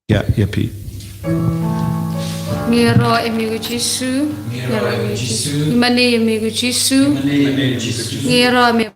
Yeah, Pete. Ngiro amigo Jisoo. Ngiro amigo Jisoo. Imani amigo Jisoo. Ngiro amigo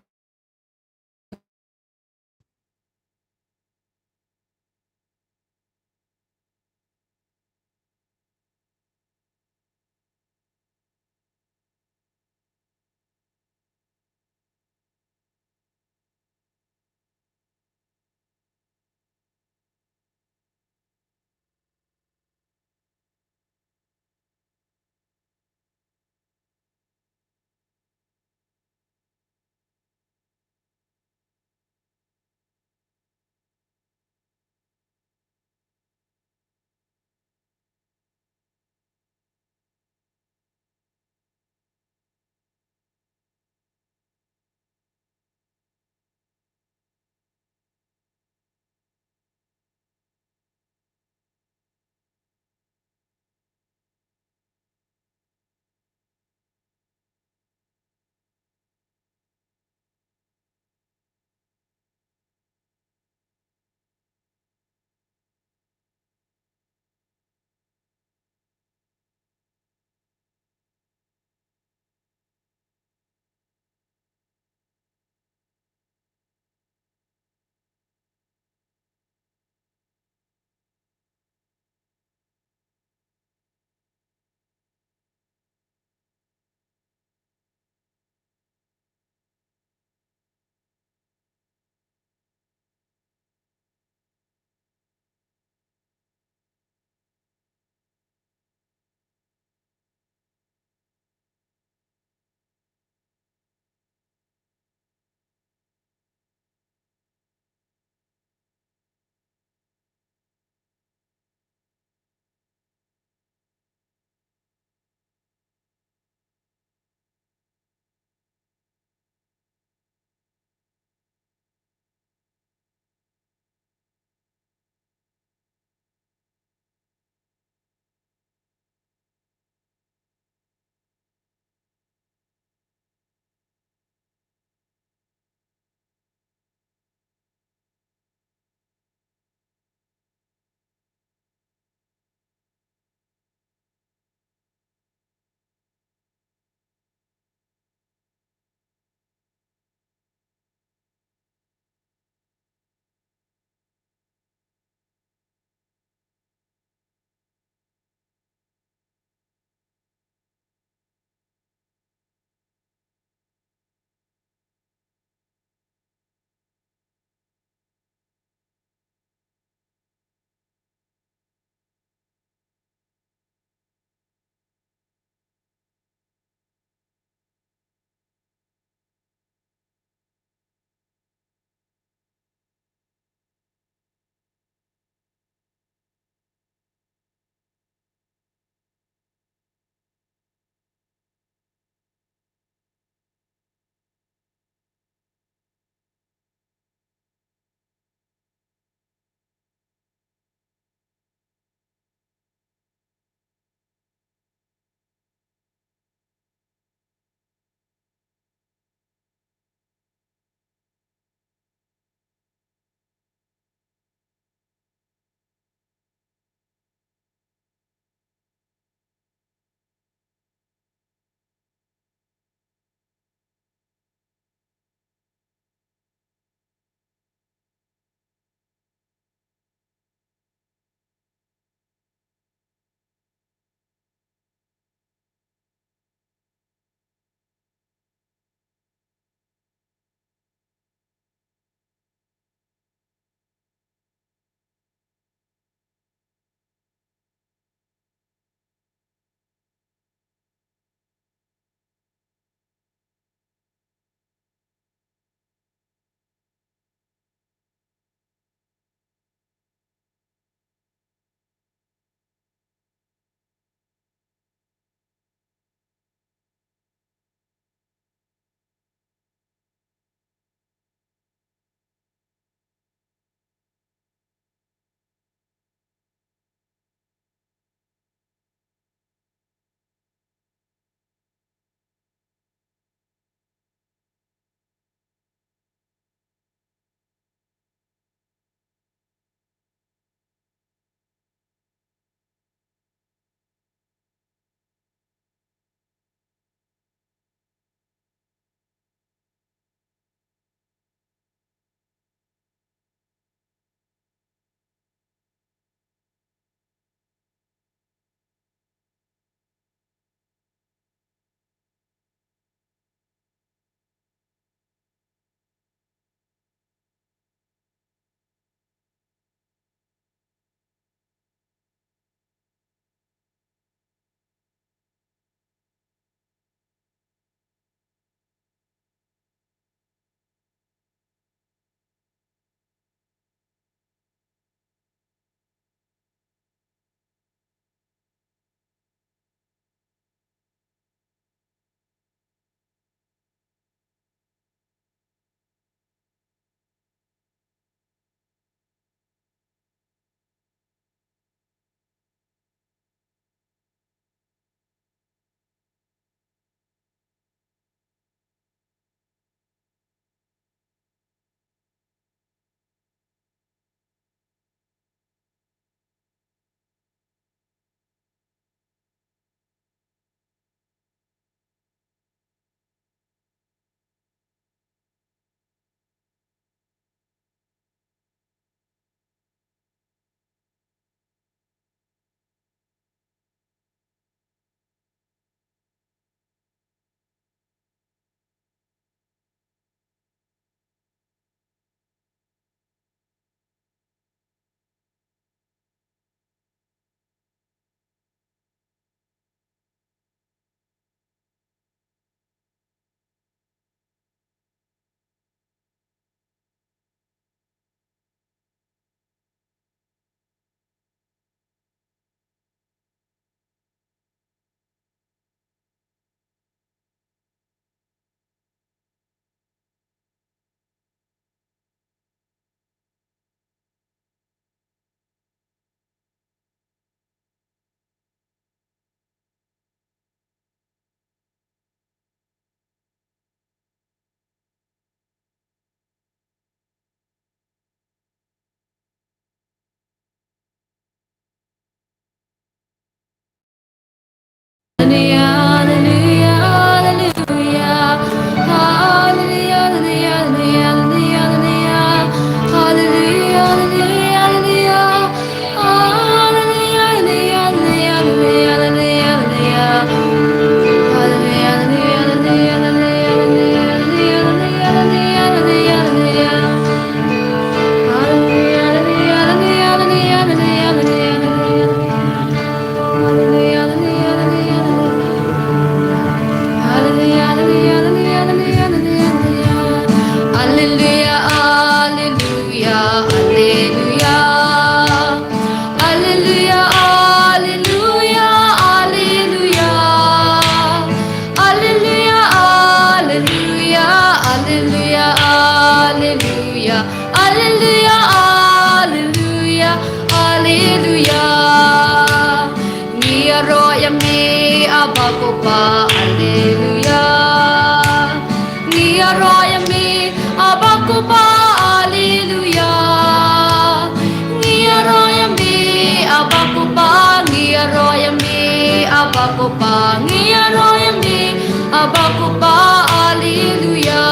bakupa Alleluia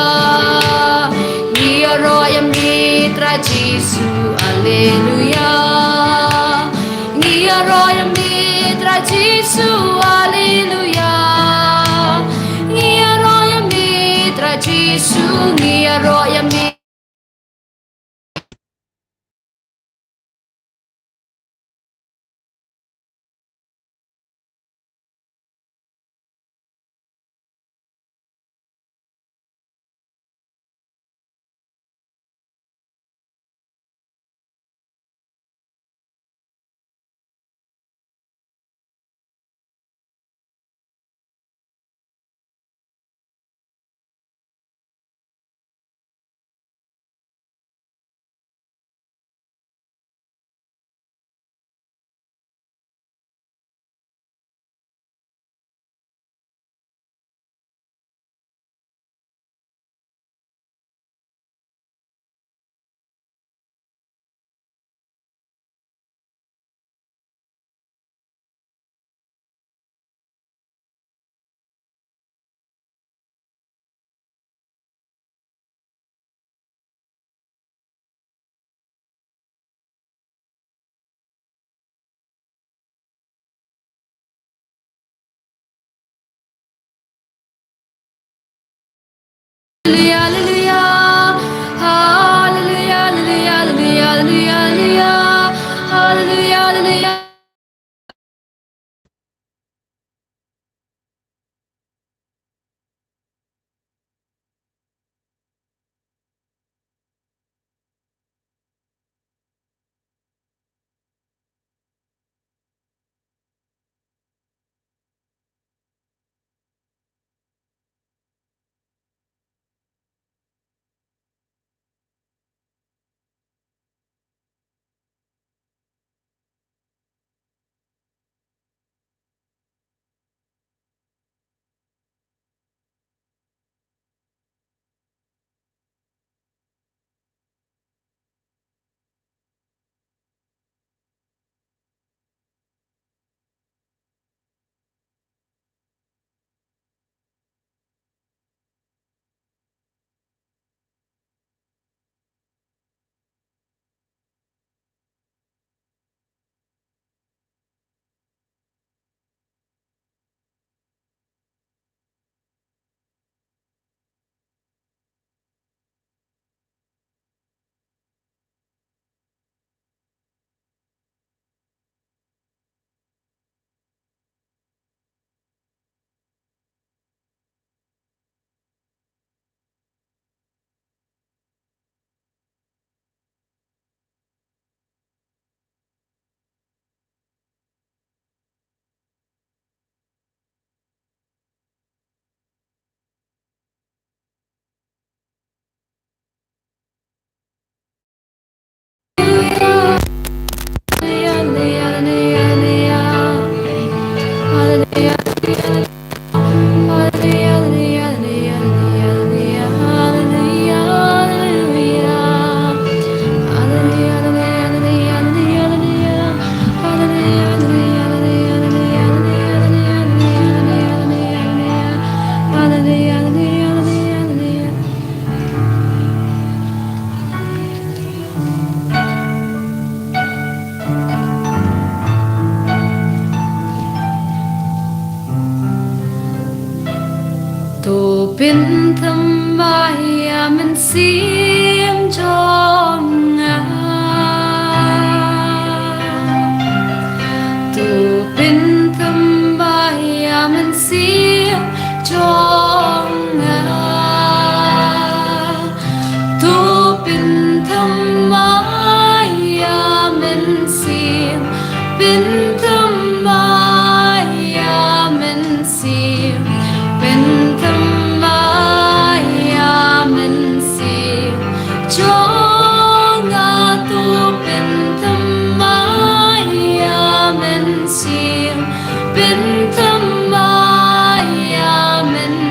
Ngiaroya mitra Jesu Alleluia Ngiaroya mitra Jesu Alleluia Ngiaroya mitra Jesu Ngiaroya mitra Hallelujah, hallelujah, hallelujah, hallelujah, hallelujah, hallelujah, hallelujah. Bin thăm vai mình xiêm cho ngài tu bin thăm vai mình xiêm cho ngài tu bin thăm vai mình xiêm bin thăm vai mình xiêm bin thăm Bin thăm vai mình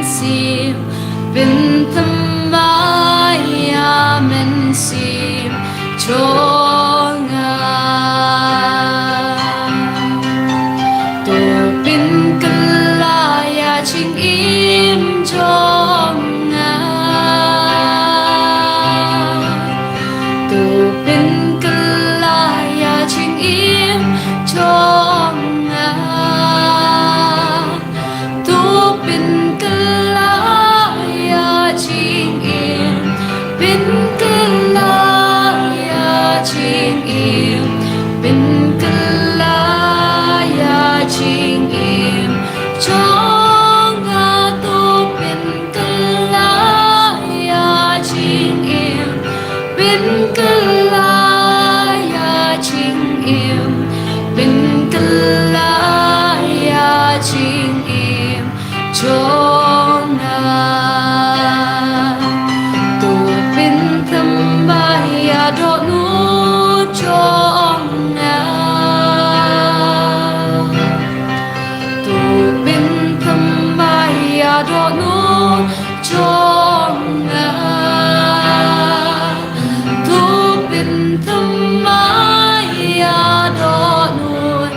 chonga tu bin thamaya do nun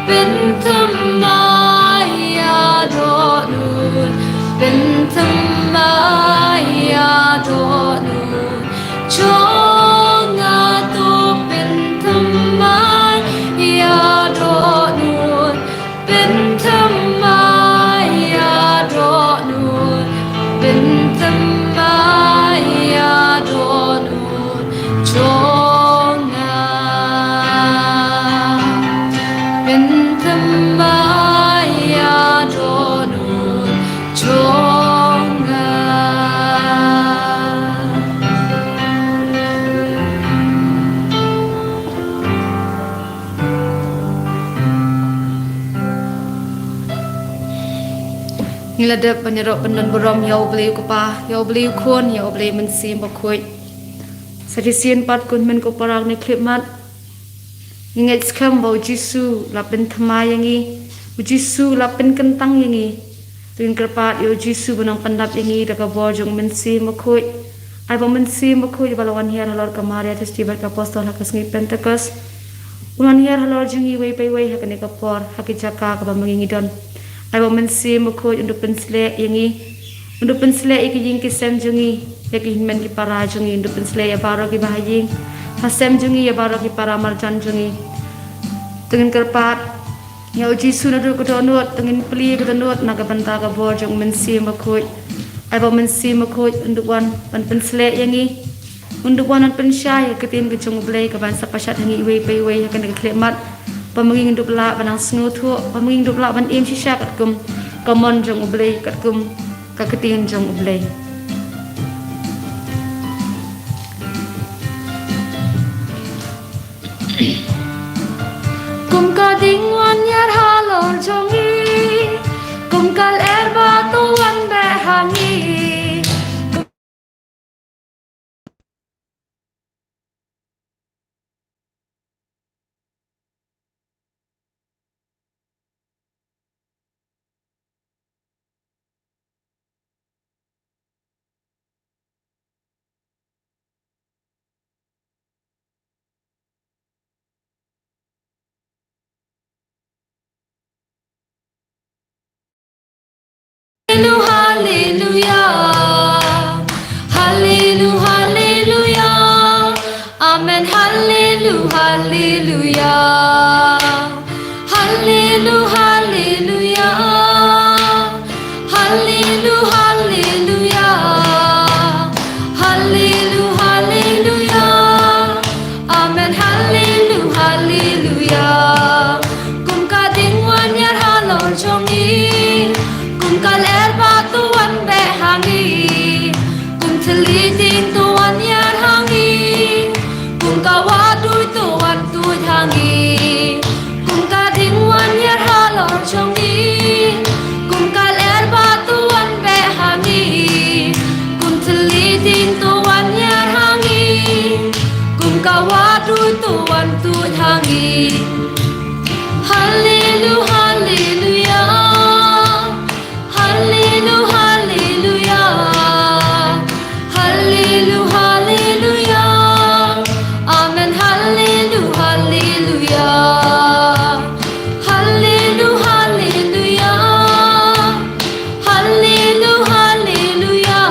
bin thamaya do nun bin thamaya do nun chonga tu bin thamaya do nun bin thamaya do nun bin thamaya do nun chonga bin thamaya do nun chonga Ngiladap panirok pendan berom yau beliau kepa yau beliau khon yau beliau mensim bakoi sadisian pat kun men ko parang ni klip mat ingat skam bau jisu lapin thama yangi jisu lapin kentang yangi tuin kerpat yo jisu benang pandap yangi daga borjong mensim bakoi ai bau mensim bakoi balawan hiar halor kamaria festival ka apostol hakas ngi pentecost ulan hiar halor jengi wei pai wei hakane ka por hakijaka ka bamangi don ai bau mensim bakoi untuk pensle yangi untuk pensle iki jing kisem jengi yaki men ki para jengi untuk pensle ya baro ki bahajing hasem jengi ya baro ki para marjan jengi dengan kerpat ya jisu na du ko donot dengan pli ko donot naga banta ka borjong mensim bakoi ai bau mensim bakoi untuk wan pan pensle yangi untuk wan an pensya ya ketin ke jong blai ka ban sapasat hangi wei pai wei kan ka klemat pamenging untuk la banang snu thu pamenging untuk la ban im shisha kat kum kamon jong blai kat kum ka ketin jong blai kum ka ding wan yar halor jongi kum kal erba tu wan be hangi Hallelujah, hallelujah, hallelujah, amen, hallelujah, hallelujah, hallelujah, hallelujah, hallelujah, hallelujah, hallelujah, hallelujah, amen, hallelujah, hallelujah. Kum ka ding wan yar halor jongi kal erba tuan be hangi kum thli tin tuan yar hangi kum ka wadu tuan tu hangi kum ka ding wan yar halor chongi kum kal erba tuan be hangi kum thli tin tuan yar hangi kum ka wadu tuan tu hangi hallelujah hallelujah Hallelujah, hallelujah, hallelujah, hallelujah, amen, hallelujah, hallelujah, hallelujah, hallelujah, hallelujah, hallelujah,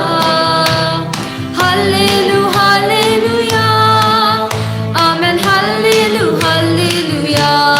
hallelujah, hallelujah, amen, hallelujah, hallelujah.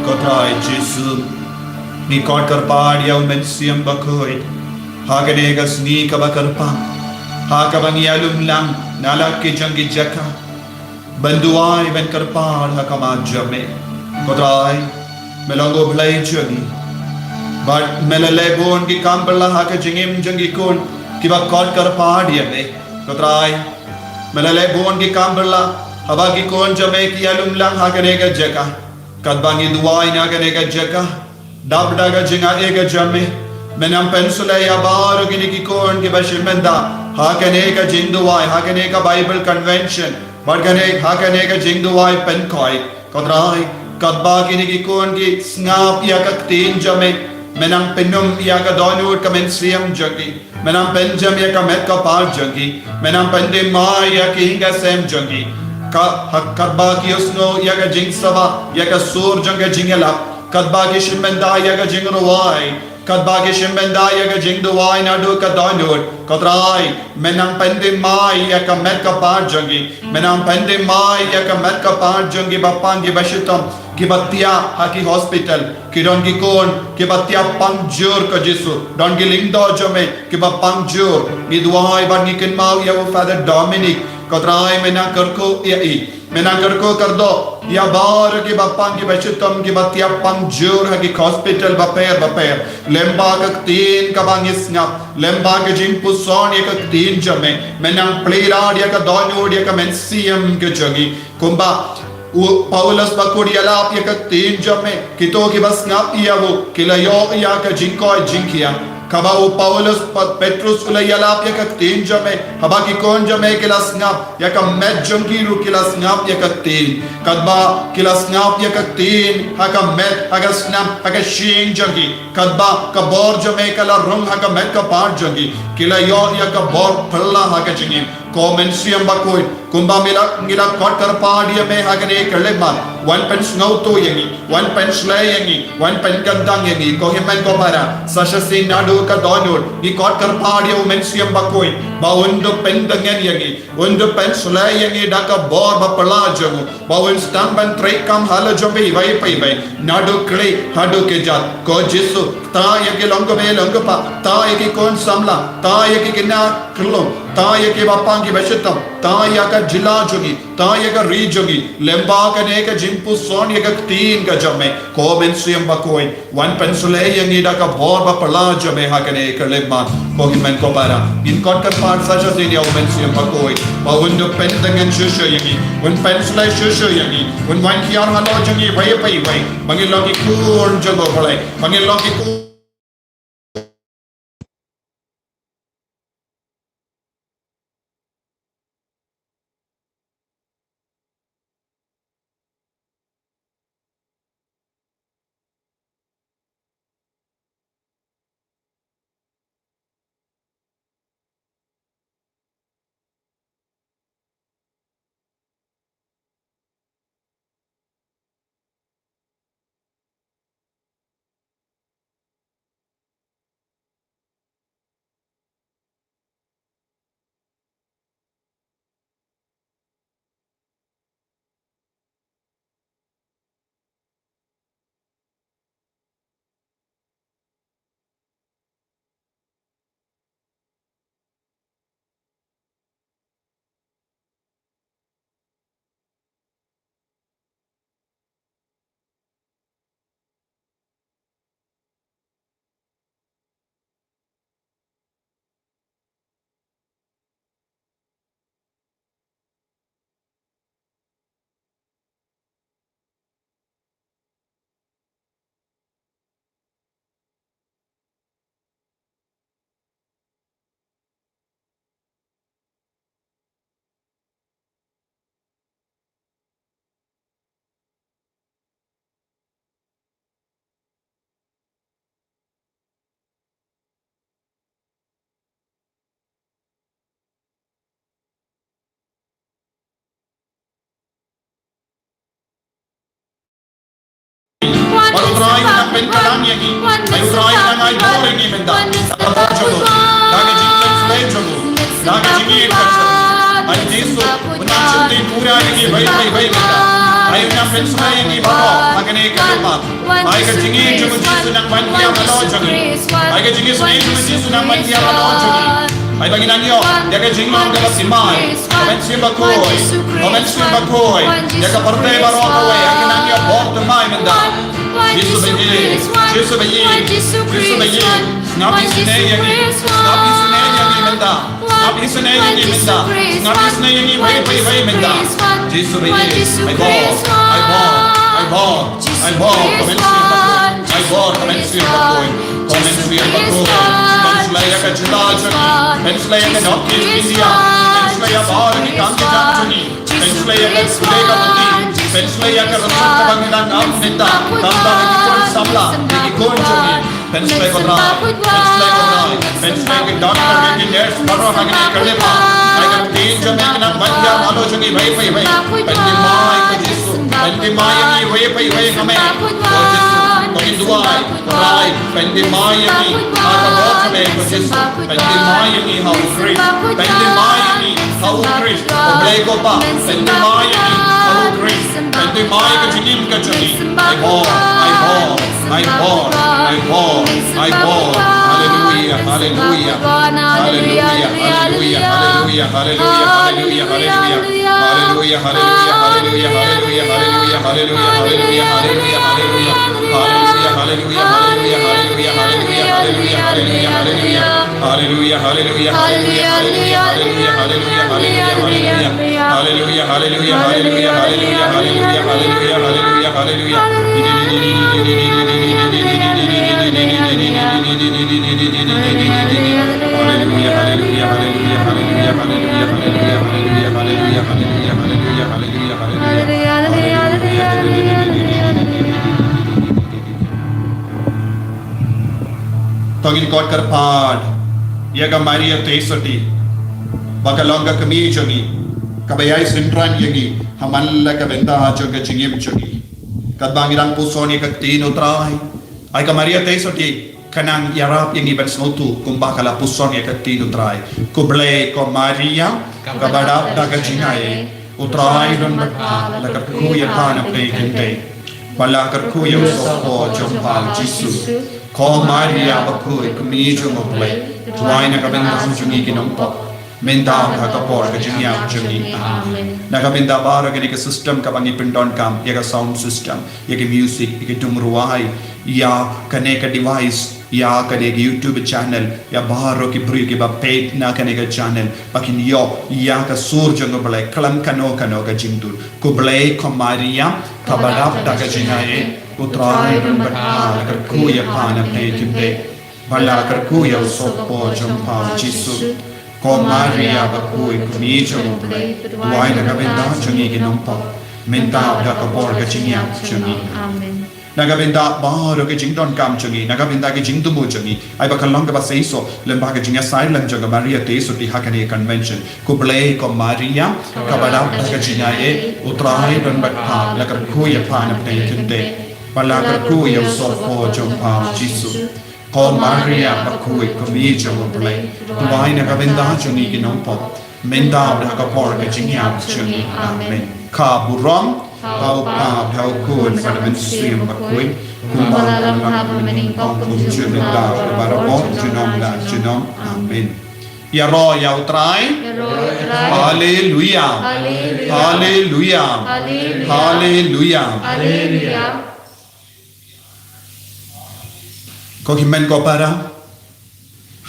Kotrai Jesu ni kod karpad yaw mensiam bakoy hagenegas ni kabakarpang hakabang yalum lang nalak ki jangi jaka banduai ben karpad hakamad jame kotrai melongo blay jagi but melalebon ki kambala haka jingim jangi kon kiba kod karpad yame kotrai melalebon ki kambala habagi kon jame ki yalum lang hagenega jaka kadbangi duai nagenega jaka dabdaga jinga ega jame menam pensula ya bar gini ki kon ki bashimenda hagenega jinduai hagenega bible convention bargane hagenega jinduai penkoi kodrai kadba gini ki kon ki snap ya kaktin jame menam penum ya ka donut kamensiam jagi menam penjam ya ka met ka par jagi menam pende ma ya ki hinga sem jagi kadba ki usno ya ka jing sava ya ka sur janga jingela kadba ki shimenda ya ka jing ruwai kadba ki shimenda ya ka jing duwai na do ka donut kodrai menam pende mai ya ka met ka par jagi menam pende mai ya ka met ka par jagi bapangi bashitam ki batia haki hospital ki don ki kon ki batia pangjur ka jisu don ki lingdo jame ki ba pangjur ni duai ban ni ken mau ya father Dominic kodrai mena karko ya I mena karko kardo ya bar ki bapang ki bashitam ki batia pangjur haki hospital baper lemba ka tin ka bangis ngap lemba ka jing puson ya ka tin jame mena plera ya ka donod ya ka mensiam ke jagi kumba Paulus bakurialap ya ka tin jame kito ki bas ngap iya wo kilayo ya ka jingkoy jingkia kabau Paulus Petrus ulayalap ya ka tin jame habaki kon jame kilas ngap ya ka met jongiru kilas ngap ya ka tin kadba kilas ngap ya ka tin haka met haka snap haka shing jongi kadba ka bor jame kala rung haka met ka par jongi kilayo ya ka bor phalla haka jingi Comensiam bakoy kumba ngila kot karpadia me hagane kalema one pence ngauto yangi one pence lay yangi one pen gandang yangi ko himen ko para sashasi nadu ka donor ni kot karpadia mensiam bakoy ba undo pen dangen yangi undo pence lay yangi daka bor ba pala jagu ba un stam ban trek kam hala jombe vai pai nadu kle hadu ke jat ko jisu ta yake longo pa ta yake kon samla ta yake kina klom ta yake bapang ki bashitam ta yaka jila jogi ta yaka ri jogi lemba ka ne ka jimpu son yaka tin ka jame ko mensiam bakoy one pensule yangi da ka bor ba pala jame ha ka ne ka lemma ko himen ko para in kon ka part sa ja dia mensiam bakoy ba undo pen dangan shushu yangi un pensule shushu yangi un wan kiar halo jogi vai bangil logi kur jogo bolai bangil logi yangi ayu trai na ngai bore ni menda ta jogo daga jinglen slay jogo daga jingi kacha ay Yesu una chuti pura yangi vai menda ayu na pensla yangi baro agane kalma ay ka jingi jogo Yesu nang mantia malo jogo ay ka jingi slay jogo Yesu nang mantia malo jogo ay baginan niyo daga jingman ka simay comensi bakoy daga parte baro away aginan niyo bort mai menda Yesu bayi ngapi sine yangi menda ngapi sine yangi vai menda Yesu bayi I bought comensi bakoy penslaya ka jilajani penslaya ka nokki India penslaya baar ki kanki jani penslaya ka sulega mati penslaya ka rasul ka bangidan am neta tamba ki kon samla ki kon jani penslaya ka doctor ki nurse baro hagine kalema ai ka teen jane na bandya malo jani vai pendi mai ka Yesu pendi mai ni vai hame o Yesu Pagin duway, rai, pendi mayani, akabotame ko Yesu, pendi mayani haukris, pendi mayani haukris, oblego pa, pendi mayani haukris, pendi mayani jinim ka jani, I bought, hallelujah, hallelujah, hallelujah, hallelujah, hallelujah, hallelujah, hallelujah, hallelujah, hallelujah, hallelujah, hallelujah, hallelujah, hallelujah, hallelujah, hallelujah. Hallelujah, hallelujah, hallelujah, hallelujah, hallelujah, hallelujah, hallelujah, hallelujah, hallelujah, hallelujah, hallelujah, hallelujah, hallelujah, hallelujah, hallelujah, hallelujah, hallelujah, Togil kot karpad yaga Maria tesati bakalonga kami jogi kabayai sintran yagi hamalla ka benda joga chingim jogi kadbangirang pusoni ka tino trai ay ka Maria tesati kanang yarap yagi bansnotu kung bakala pusoni ka tino trai kuble ko Maria kabadap daga chingaye utrai don la ka kuya kana pe kinte wala ka kuya so jompa Jesus Ko Maria bakoy kumijo mo play. Tuwai na kabenda ang jungi kinompo. Menda ang kakapor ka jungi ang jungi. Nakabenda bara ka ka system ka bangi pindon kam. Yaga sound system. Yaga music. Yaga tumruwai. Ya kane ka device. Ya kane ka YouTube channel. Ya baro ki bri ki ba paid na kane ka channel. Bakin yo. Ya ka surjo mo play. Kalam kano ka jingdul. Kublay ko Maria. Kabadap da ka jingaye. Utrai dan berhala kerkuya pana pekimpe bala kerkuya sopo jompa Yesu ko Maria bakui kumijo mple tuai na kabenda jungi ginompo menta da kabor ka jingya jungi nagabenda baro ka jingdon kam jungi nagabenda ka jingdumu jungi ai bakalonga ba seiso lemba ka jingya silent joga Maria teso ti hakane convention kuble ko Maria kabada ka jingaye utrai dan berhala kerkuya pana pekimpe Wala kerkuya sopo jompa Yesu ko Maria bakui kumijo mo play tuwai na kabenda jungi ginompo menda da kapor ka jingya jungi amen ka buram kau pa kau kun pada mensuim bakui kumbalang hab meningkong kumjun da barabo junom amen ya ro ya utrai haleluya haleluya haleluya haleluya Ko himen ko para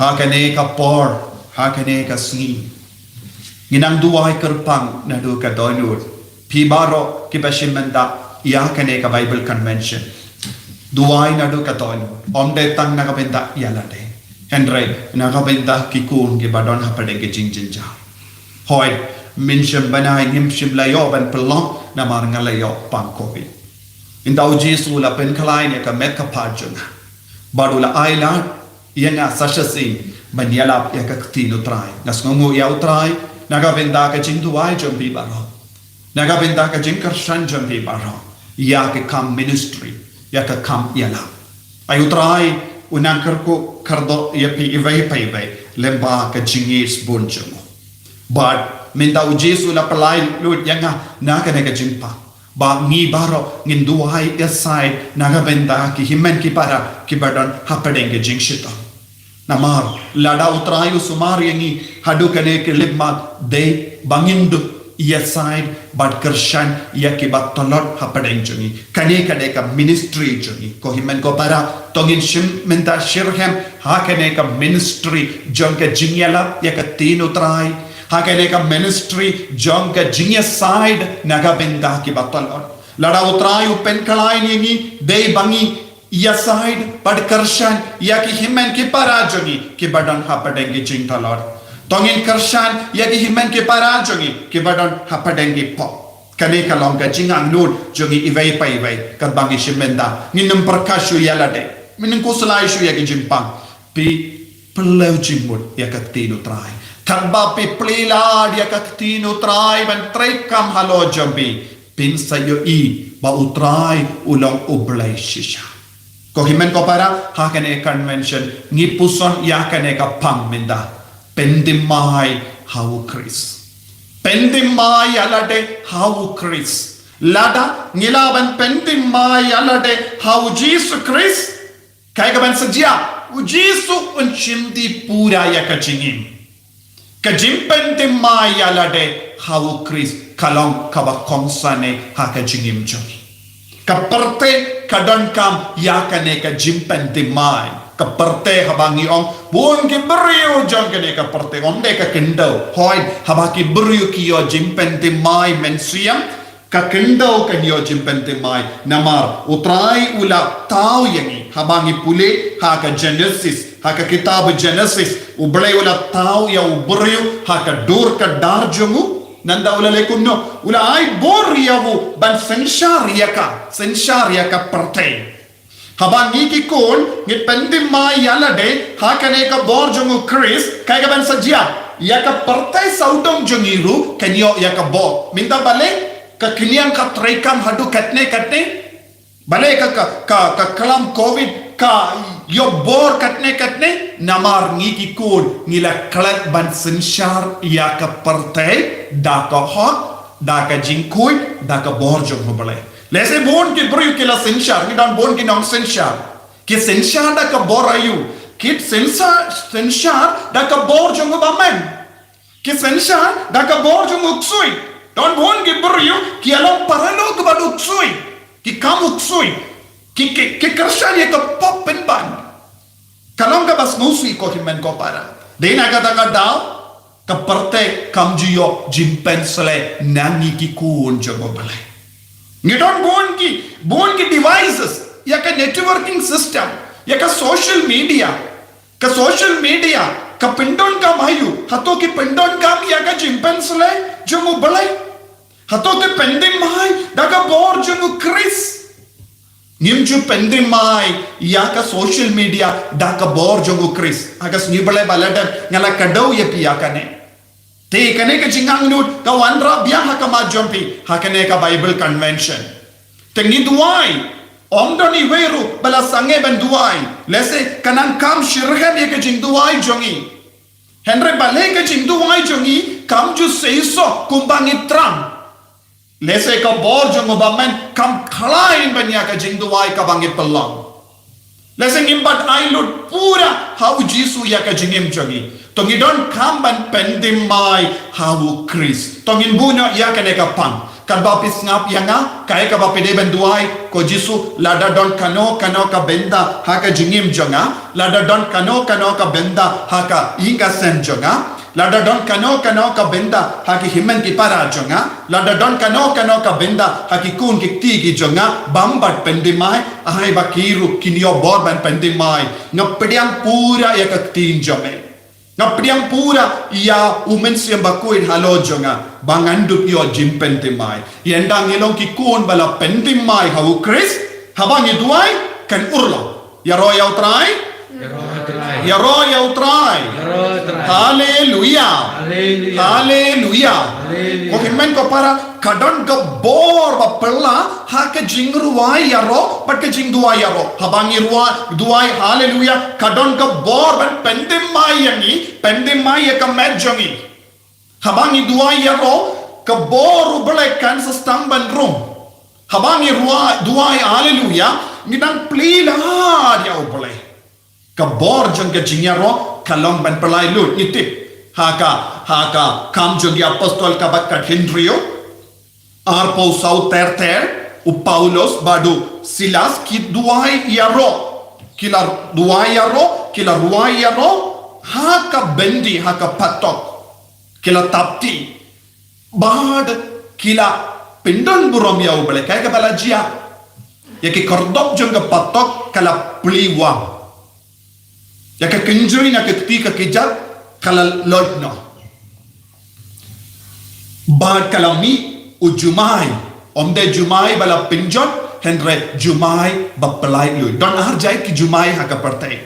hakane ka por hakane ka sni ginang duwai kerpang na do ka donur pi baro ki bashimenda yakane ka Bible convention duwai na do ka don omde tang na ka benda yalate Henry na ka benda ki kun ki badon ha pade ke jinjinja hoy minshim banai nimshim layo ban pelong na marnga layo pangkobi indau Jesu la pen khlai ne ka met ka pajuna Badula ailan yana sashasing banyalap ya kaktino try nasngongo ya utray nagabenda ka jingduwai jombi baro nagabenda ka jingkarshan jombi baro ya ka kam ministry ya ka kam yala Ay utrai unang kerko kardo yapi iway paiway lemba ka jingis bonjamo. But minta ujesu la palay lut yanga naka nega jimpa. Ba ngi baro nginduhay aside naga benda ki himen ki para ki badan hapadenge jingshita. Namar lada utrayu sumar yangi hadu kane ke libma de bangindu ia side but kershan ia ki batolot hapadeng jungi kane kane ka ministry jungi ko himen ko para tongin shim menta shirhem ha kane ka ministry jong ka jingyala ia ka tin utrai ha kane ka ministry jong ka jingya side naga benda ki batolot lada utrayu pen kalai yangi de bangi ia side but kershan ia ki himen ki para jungi ki badan hapadeng jing talot Tongin kershan ya ki himen ke para jongi ke badon hapadengi po kane kalong ka jingang nun jongi iway pa iway kat bangi shimenda nginum perkashu ya lade minung kusalai shu ya ki jimpang pi pelau jimut ya kat tinu trai kat ba pi plila ya kat tinu trai ban trai kam halo jombi pin sayo I ba utrai ulang ublay shisha ko himen ko para ha kane convention ngipuson ya kane ka pang minda Pendimai hau Chris. Pendimai alade hau Chris. Lada ngilaban pendimai alade hau Jesus Chris. Kaya kaban saja ujisu unchimdi pura ya kachingin. Kajim pendimai alade hau Chris. Kalong kabakongsane ha kachingim jogi. Kaparte kadankam yakane kajim pendimai. Kaperte habangi ong buon ki beriu jong kene kaperte onde ka kendo hoi habaki beriu ki yo jimpente mai mensiam ka kendo ka yo jimpente mai namar utrai ula tau yangi habangi pule ha ka Genesis ha ka kitab Genesis uble ula tau ya uberiu ha ka dur ka darjongu nanda ula lekunno ula ai bor yavu ban senshar yaka parte Habang iki kon ngit pendim mai yalade hakane ka borjongu Chris kaya ka ban sajia ya ka partai sautong jongiru kanyo ya ka bo minta bale ka kiniang ka trekam hadu katne bale ka kalam covid ka yo bor katne namar ngiki kon ngila klat ban senshar ya ka partai da ka hot da ka jingkui da ka borjongu bale Lese bon ki bru ki la senshar, ki dan bon ki nong senshar. Ki senshar da ka bor ayu. Ki senshar da ka bor jongo bamen. Ki senshar da ka bor jongo uksui. Dan bon ki bru ki along paralo ka bad uksui. Ki kam uksui. Ki kershan ye ka pop pen ban. Kalong ka bas musui ko himen ko para. Dena ka daw ka parte kam jiyo jimpen sele nangi ki kuon jongo balai. You don't born ki devices ya ka networking system ya ka social media ka pendon ka mayu hato ki pendon ka ya ka jimpensle jumu balai hato ki pendim mai da ka bor jumu Chris nimju pendim mai ya ka social media da ka bor jumu Chris agas ni balai balada ngala kadau ya pi ya ka ne Te kane ka jingang nut ka wandra biang ha ka majompi ha kane ka Bible convention. Te ngi duai omdoni weru bala sange ben duai lese kanang kam shirhan ye ka jing duai jongi. Henry bale ka jing duai jongi kam ju seiso kumbang itram. Lese ka bor jongo bamen kam khalain banya ka jing duai ka bangi pelang. Lese ngimbat ailut pura hau Jisu ya ka jingim jongi. Tongin don kamban pendimai hawu Chris. Tongin bunyo ya kene ka pang. Kan bapis ngap yanga kaya ka bapide benduai ko Jisu lada don kano ka benda haka jingim jonga. Lada don kano ka benda haka inga sen jonga. Lada don kano ka benda haki himen ki para jonga. Lada don kano ka benda haki kun ki tigi jonga. Bambat pendimai ahai bakiru kinyo borban pendimai. Ngapediang pura ya ka tin jome. Ngapriang pura ia umensiam bakuin halo jonga bangandup yo jimpentimai yendang ilong ki kun bala pentimai hau Chris habang iduai kan urlo ya royal try Yaro yautrai. Hallelujah. Hallelujah. Ko himmen ko para kadon ka bor ba perla ha ka jingruai yaro but ka jingduai yaro habangi ruai duai hallelujah kadon ka bor ban pendemai yangi pendemai ka medjongi habangi duai yaro ka bor ubale kan sa stamban room habangi ruai duai hallelujah ngidang plila dia ubale ka bor jong ka jingyaro kalong ban pelai lut itip haka kam jong apostol ka bakat Henrio Arpo sau ter o Paulos badu Silas ki duai yaro kila duai yaro kila ruai yaro haka bendi haka patok kila tapti bad kila pindon burom yau bale kaya ka balajia yaki kordok jong ka patok kala pliwa yaka kenjoy na ketika kijat kala lodno bad kalami Ujumai omde jumai bala pinjot hendre jumai bapalai lui don arjai ki jumai haka partai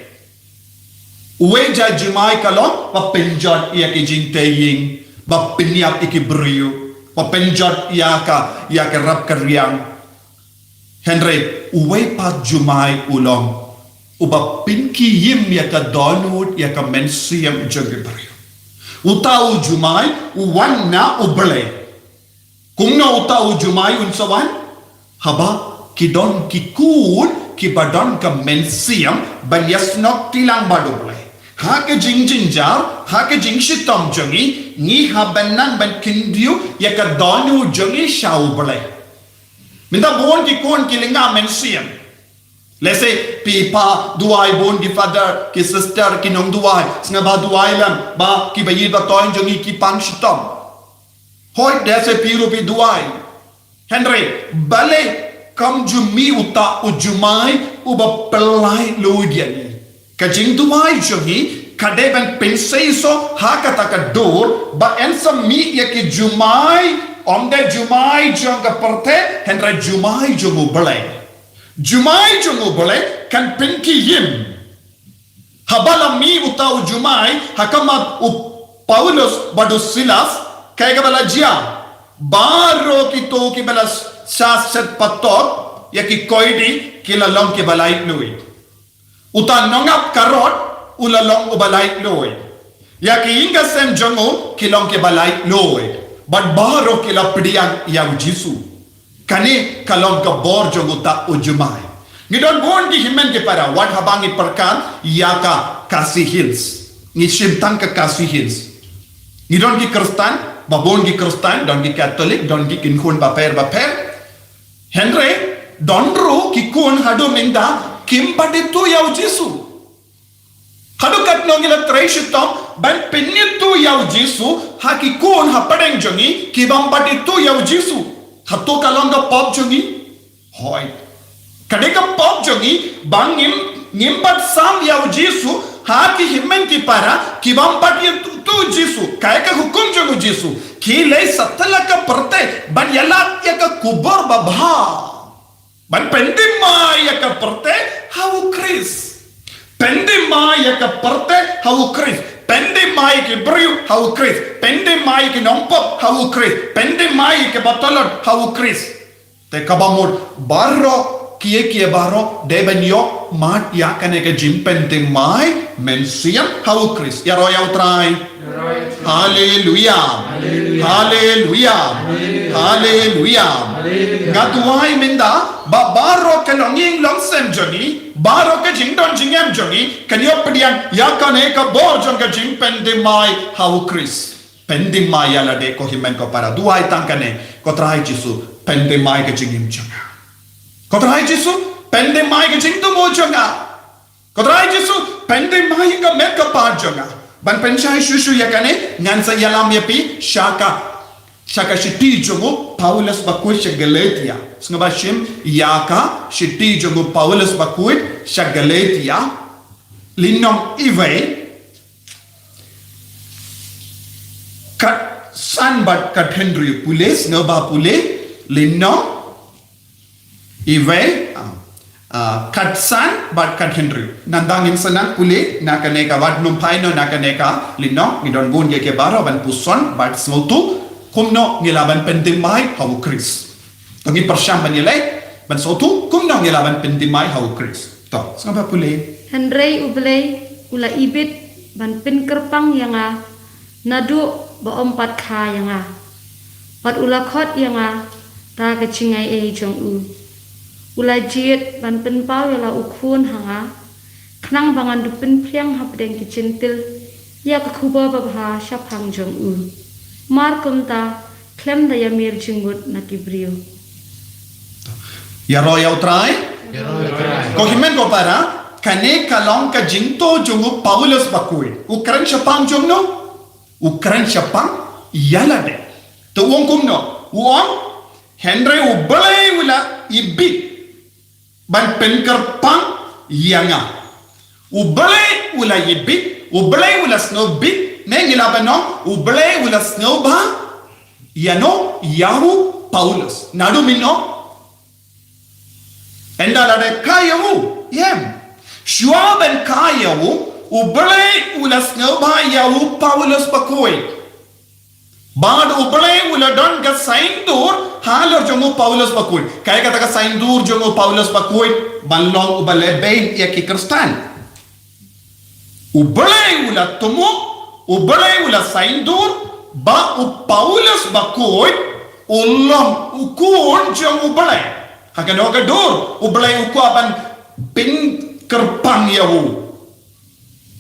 uwe ja jumai kalon ba pinjot ia ki jinteying ba pinyap iki brio ba pinjot ia ka rap karyang hendre uwe pa jumai ulong uba pinki yim ia ka donut ia ka mensiam jogi brio utau jumai uwanna uble kung na utau jumai unsawan haba kidon kikun kibadon ka mensiam banyasnok tilang badole ha ke jingjinjar ha ke jingshitom jongi ni habannan ban kindiu ya ka donu jongi shaubale minta bon ki kon kilinga mensiam let's say pipa duai bon ki father ki sister ki nong duai snga ba duai lam ba ki bayi ba toin jongi ki pan shitom Hoi dese piru pi duai. Henry, bale kam jumi uta ujumai uba pelai luidiani. Kajing duai jongi kade ben penseiso hakata ka dor ba ensa mi yaki jumai omde jumai jonga perte Henry jumai jongu bale. Jumai jongu bale kan pinki yim. Habala mi uta ujumai hakama u Paulos badu Silas kaya ka bala jia baro ki to ki bala saset patok ya ki koidi ki lalong ki balai lui uta nongap karot ulalong ubalai lui ya ki inga sem jongo ki long ki balai lui but baro ki la pediang yang jisu kani kalong ka bor jongo ta ujumai ngidon bon di himen ki para wat habangi perkan ya ka Kasih Hills ngishim tang ka Kasih Hills ngidon ki Kristen babon gi Kristen don gi Katolik don gi kinkun baper Henry donro ki kun hado minda kim paditu yau Jisu hado kat nongila traishitom ban penitu yau Jisu haki kun hapadeng jongi ki bam paditu yau Jisu hato kalonga pop jongi hoi kadeka pop jongi bangim ngimbat sam yau Jisu haki himmen ki para ki bam paditu tu Jisu kaya ka hukum jongo Jisu ki lei satala ka perte ban yala ya ka kubur babha ban pendima ya ka perte hau Chris pendima ya ka perte hau Chris pendima ya ki brio hau Chris pendima ya ki nompop hau Chris pendima ya ki batalon hau Chris te kabamur barro kiye baro debenyo mat yakane ke jimpente mai mensiam hau Chris ya royal try hallelujah hallelujah hallelujah gatuai minda baro ke longing long sem joni baro ke jingdon jingam joni kanyo pedian yakane ka bor jon ke jimpente mai hau Chris pendimai ala de ko himen ko para duai tangkane ko try Jisu pendimai ke jingim jonga Kodrai Jisu pendemai ke jing tu mo jonga. Kodrai Jisu pendemai ka met ka pa jonga. Ban penchai shushu yakane ngansa yalam yapi shaka shiti jongo Paulus bakui shagaletia. Snabashim yaka shiti jongo Paulus bakui shagaletia. Linom ive kat sanbat kat Henry pulis ngaba pule linom Ive Katsan bat kat Henry. Nandangin senang pulih nak neka wad numpai no nak neka lino ngidon bun ye ke baro ban puson bat smotu kumno ngilaban pentimai hau Chris. Tangi persyam ban yelai ban sotu kumno ngilaban pentimai hau Chris. To, sangapa pulih? Henry ublay ula ibit ban pin kerpang yang nadu ba ompat kha yang pat ula khot yang ta ka chingai e jong u ula jiet ban pin pau yala ukhun hanga knang bangan du pin priang hap deng ki cintil ya ka khuba ba bha shap hang jong u mar kum ta klem da ya mir jingut na ki brio Ya royal try? Ko himen ko para kane kalong ka jinto jungu Paulus bakui. Ukran syapang jong no? Ukran syapang yala de. Tu wong kum no? Wong Henry ubalay wala ibit ban penkerpang yanga. Ubalay wala ibit, ubalay wala snow bit, nengilaban no? Ubalay wala snow ba? Yano yahu Paulus. Nadu minno? Endalade kayawu yem shuaben kayawu ublay ulas ngaba yawu Paulus bakoi bad ublay ula don ga saindur halor jongo Paulus bakoi kaya kata ka saindur jongo Paulus bakoi banlong ubale bain ya ki kristan ublay ula tumu ublay ula saindur ba u Paulus bakoi ulam ukun jongo ublay Hakano ka dur ublay uku aban pin kerpang yawu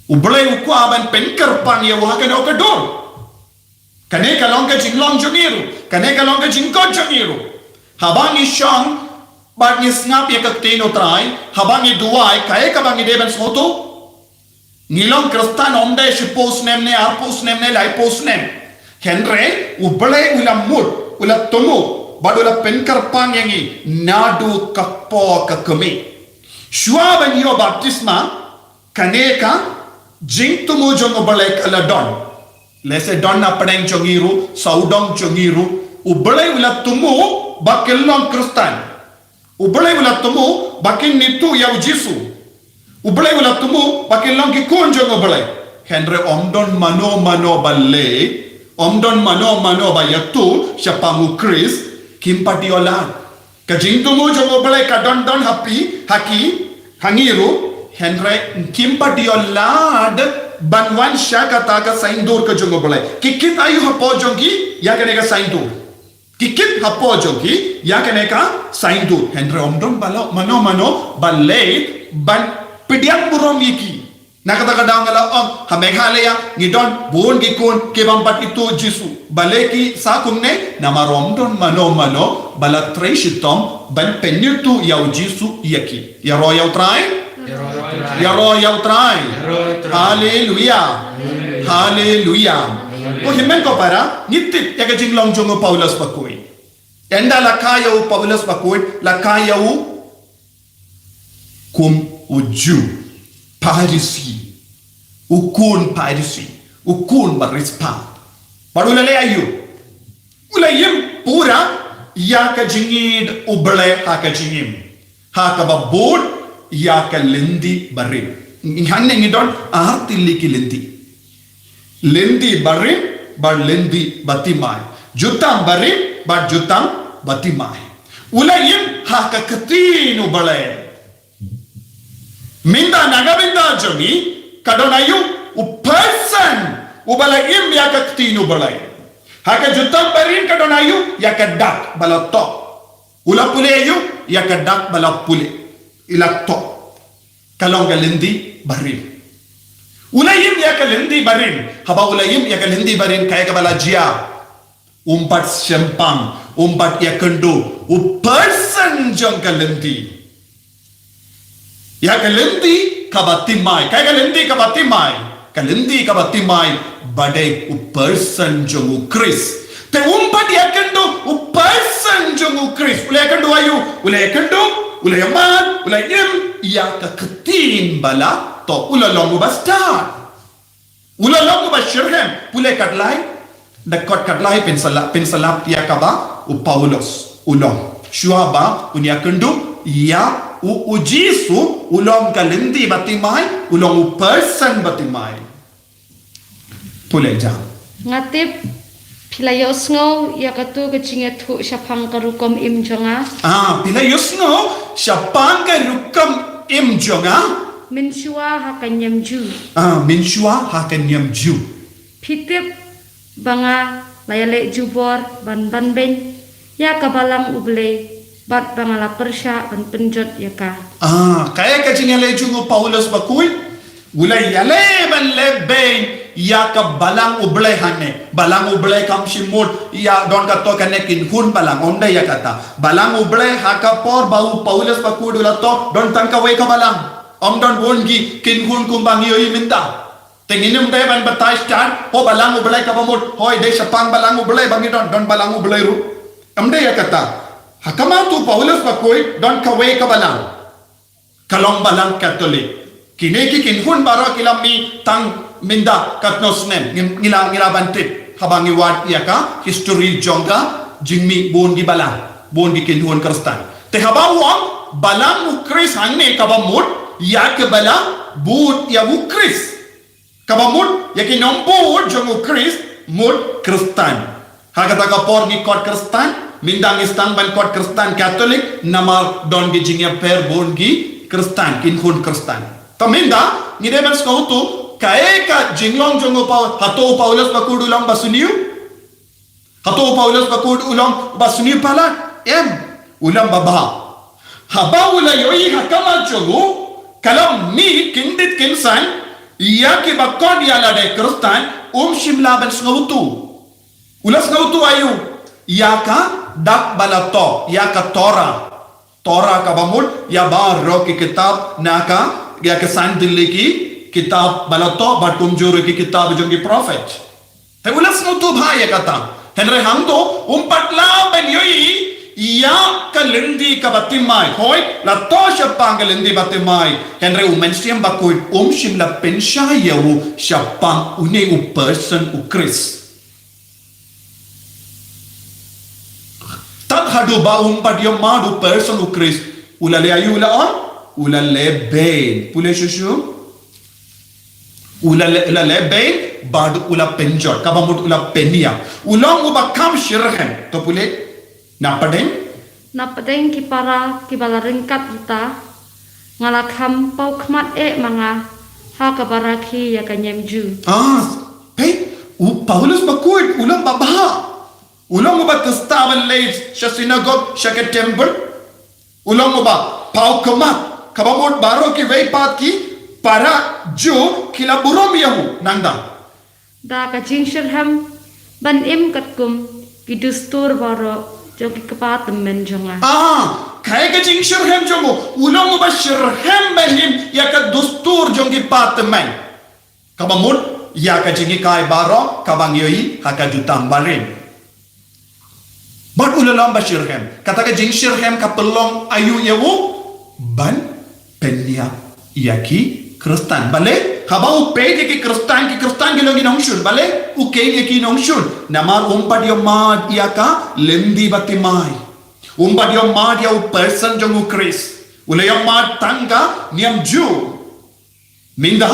ublay uku aban pin kerpang yawu hakano ka dur kane kalong ka jinglong jongiru kane kalong ka jingkon jongiru habang isyang bag ni snap ya kaktino try habang i duway kaya ka bang ideban smoto ngilong kristan omday si post name ne ar post name ne lai post name Henry ublay ulam mud ulat tumu Badula penkerpang yangi nadu kapo kakami. Shua banyo baptisma kaneka jingtumu jongo balay kaladon. Lese don na padeng chongiru, saudong chongiru, ubalay wala tumu bakilong kristan. Ubalay wala tumu bakin nitu yaw Jisu. Ubalay wala tumu bakilong kikun jongo balay. Henry omdon mano balay, omdon mano bayatu siapamu Chris. Kimpati olan kajing tumu jongo balay kadon don happy haki hangiru Henry kimpati olad banwan sya kata ka saindur ka jongo balay kikit ayu hapo jongi ya kane ka saindur kikit hapo jongi ya kane ka saindur Henry omdon bala mano balay ban pidiak burong iki nakata-kadang ngala hamekhalaya ngidon buon gikun kebampat itu Jisu baleki sakumne namaromdon mano bala treshitom ban penyutu yau Jisu yaki ya royal try haleluya ko himen ko para nitit ya jinglong jongo Paulus bakoi enda lakayau Paulus bakoi lakayau kum uju Parisi, ukun barispa. Baru lele ayu, ulayim pura ya ka jingid uble ha ka jingim, ha ka babud ya ka lindi barim. Hanne ngidon arti liki lindi barim bar lindi batimai, jutam barim bar jutam batimai. Ulayim ha ka ketin uble. Minda nagabinda jongi kadonayu uperson ubalaim ya kaktinu balay haka jutam barin kadonayu ya kadak balato ulapuleyu ya kadak balapule ilato kalong galindi barin ulayim ya kalindi barin haba ulayim ya kalindi barin kaya kabalajia umpat sempang umpat ya kendo uperson jong kalindi Ya kalindi kabatimai, kaya kalindi kabatimai badai person jongu Chris. Te umpat ya kendo person jongu Chris. Ulai kendo ayu, ulai yaman, ulai im ya ketin bala to ulalongu bastard. Ulalongu bashirhem, ulai kadlai dakot kadlai pensalap ya kaba u Paulus ulong. Shuaba unia kendo ya u Jisu ulong kalindi batimai ulong u person batimai pule jam ngatip pilayos ngau ya katu kecingnya tu syapang karukom im jonga pila yusno syapang rukam im jonga minshua hakanyam ju minshua hakanyam ju pitip banga layale jubor ban ben ya kabalang uble bat bangala persya ban penjot ya ka kaya kecingnya lejungu Paulus bakui ulai yale ban leben ya ka balang ublay hane balang ublay kam simut ya don ka to kane kin hun balang onde ya kata balang ublay haka por bau Paulus pakudu la to don tangka we ka balang don bongi kin hun kumbang yoi minta tenginum de ban batai start ho balang ublay ka pamut hoy de sapang balang ublay bangi don balang ublay ru amde ya kata hakama tu Paulus pakui don ka we ka balang kalong balang Katolik kini kin hun baro kilami tang minda katnosnem ngila bantit habangi wad ka history jongga jingmi bongi balang bongi kinhuan Kristen te habawang balang ukris hanne kabamut ya ke bala bud ya ukris kabamut ya ke nombor jong ukris mut Kristen hakata ka por ni kot Kristen mindang istang ban kot Kristen Katolik nama don gi jingya per bongi Kristen kinhuan Kristen taminda ngide ban skautu kaya ka jinglong jongo pa hato Paulus bakudu ulang basuniu hato Paulus bakudu ulang basuniu pala ulang baba haba ula yoi hakama jongo kalam mi kindit kinsan iya ki bakod yala de Kristen shimla ban ngautu ulas ngautu ayu iya ka dak balato iya ka Torah ka bamul ya baro ki kitab naka ya ka sandili ki kitab balato bat kumjur ki kitab jongi prophet he ulas no tu bhai kata henre ham to patla ben yoi ya kalindi ka batimai hoy la to shapang kalindi batimai henre mensiam bakoi shimla pensha yau shapang une person ukris tad hadu ba pat yo madu person ukris ulale ayu ulale ben pule shushu ula leben bad ula penjor kabamut ula penia ulong uba kam shirhem to pule napadeng ki para ki balaringkat kita ngalakham pau khmat manga ha ka baraki ya kanyem ju Paulus bakut ulang babaha ulang uba kastaban late sha synagogue sha temple ulang uba pau khmat kabamut baro ki veipat ki para jo kila burom yahu nangda da ka jingshirham ban im katkum ki dustur baro jogi kapat men jonga kaya ka jingshirham jongo ulong ba shirham benim ya ka dustur jongi pat men kabamut ya ka jingi kai baro kabang yoi haka jutang barin bat ulalom ba shirham kata ka jingshirham ka pelong ayu yawu ban penya yaki Kristen bale habau pege ki Kristen ki logi nongshul bale ukege ki nongshul namar umpad yo mad yaka lendi batimai umpad yo mad ya person jongu Chris ula yo mad tanga niam ju minda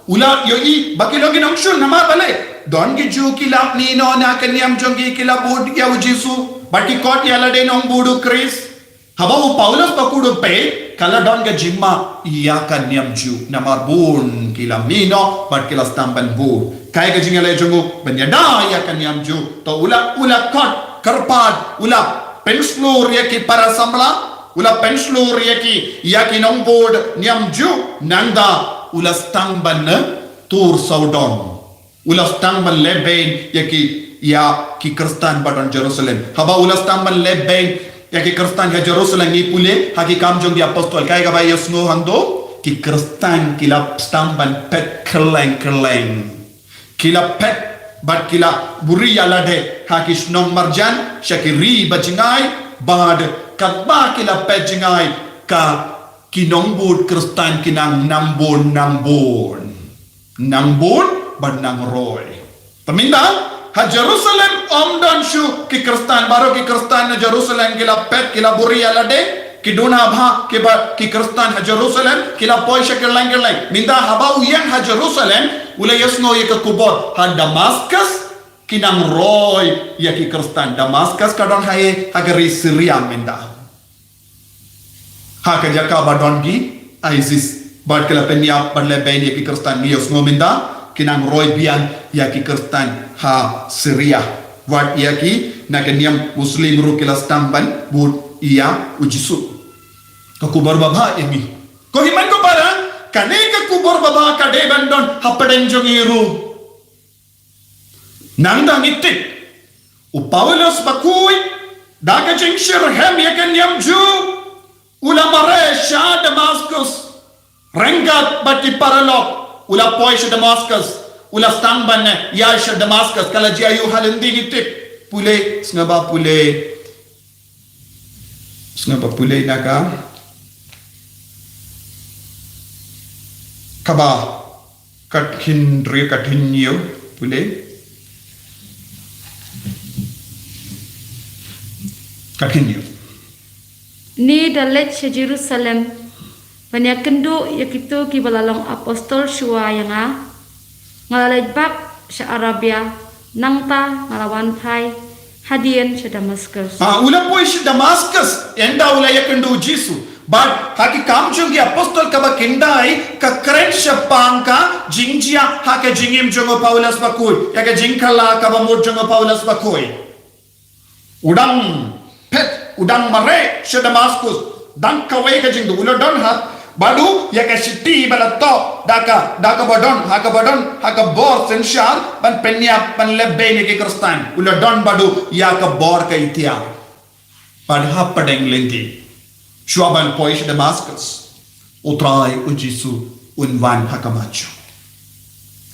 ula yo I bakilogi nongshul namar bale don ki ju kila ni no na kaniam jongi kila bud ya Jisu bati kot ya lade nong budu Chris habau Paulus pakudu pe kala don ga jimma iya kanyam ju namar bun kila mino bat kila stamban bun kaya ga jingale jongo banyada iya kanyam ju to ula kot karpad ula penslur ya ki para samla ula penslur ya ki nong board nyam ju nanda ula stamban tur saudon ula stamban leben ya ki Kristen badon Jerusalem haba ula stamban leben ya ki Kristen ya Jerusalem ni pule haki kam jong di apostol kaya ga bayos ngo hando ki Kristen kila stamban pet keleng kila pet bat kila buri yalade haki snong marjan syakiri bajingai bad katba kila pet jingai ka kinong bud Kristen kinang nambon bad nang roy peminda ha Jerusalem omdan shu ki Kristen baro ki Kristen na Jerusalem kila pet kila buri alade Kiduna ba ki Kristan ha Jerusalem kila poisha kerlang minta haba uyang ha Jerusalem ula yasno ye ke kubor ha Damascus kinang roy ya ki Kristan Damascus kadon haye agari Syria minta ha ka jaka badon gi ISIS bad kala penya padle ben ya ki Kristan ni yasno minta kinang roy bian ya ki Kristan ha Syria wat ya ki nakanyam muslim ru kila stamban bud ia ujisu ka kubor baba ini ko himan ko para kane ka kubor baba ka de bandon hapaden jongiru nanda nitik u Paulus bakui daga jingshir hem yakanyam ju ulamare sha Damascus rengat bati paralok ula poisha Damascus ula stamban ya sha Damascus kala jiayu halindi nitik pule snaba pule naka kaba kathin yo pule kathin yo ni dalet se Jerusalem banyak kendu yakitu ki balalong apostol shua yanga ngalalaj bak sa Arabia nangta ngalawan thai hadian sa Damascus ula poi sa Damascus enda ula yakendu Jisu but haki kamjungi apostol kaba kendai ka kren sa pangka jingjia haka jingim jongo Paulus bakui yaka jingkala kaba mod jongo Paulus bakui udang mare sa Damascus dang kawai ka jingdu ula don hat badu yaka siti balato daka badon haka bor senshar ban penya ban lebbe ne ke Kristan ula don badu yaka bor ka itia padha padeng lendi shuaban poish Damascus utrai ujisu unwan haka macho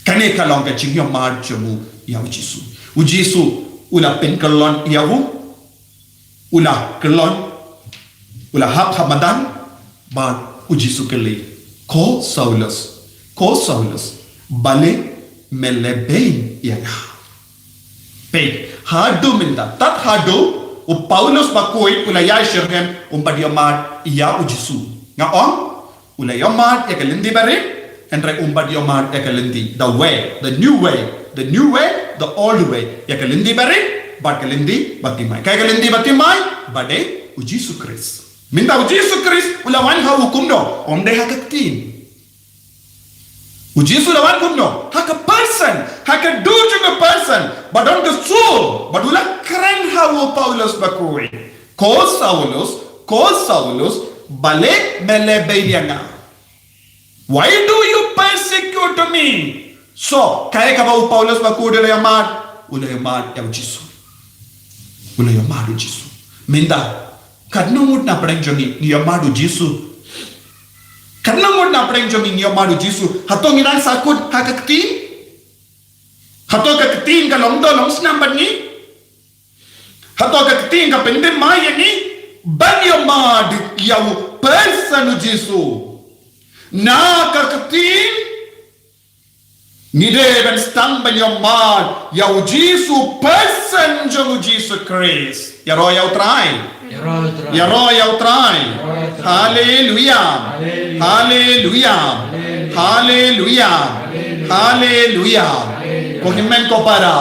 kane kalong ka chingyo marcho mu ya ujisu ula pen kalon yahu ula kalon ula hap hamadan ba ujisu kele ko Saulus bale melebein yaga pe hadu minda tat hadu u Paulus bakoi ula ya shirhem umbadiomat ya ujisu nga on ula yomat yakalindi bare entre umbadiomat yakalindi the new way the old way yakalindi bare bakalindi batimai kakalindi batimai bade ujisu Christ minta ujisu Christ ulawan ha hukum no omde hakaktin ujisu ulawan hukum no haka person haka duju the person but on the soul but ula keren ha Paulus bakui ko Saulus bale melebeyanga why do you persecute me so kaya ka ba Paulus bakui ula yamat ya ujisu minta kadnumut na preng jongi niyamadu Jisu kadnumut na preng jongi niyamadu Jisu hato ngiran sakut hakaktin hato kaktin ka longdo longs namban ni hato kaktin ka pendem maya ni banyamad yaw personu Jisu na kaktin nide ben stamban yamad yaw Jisu person jongu Jisu Christ yaro yaw try Hallelujah. Ko himen ko para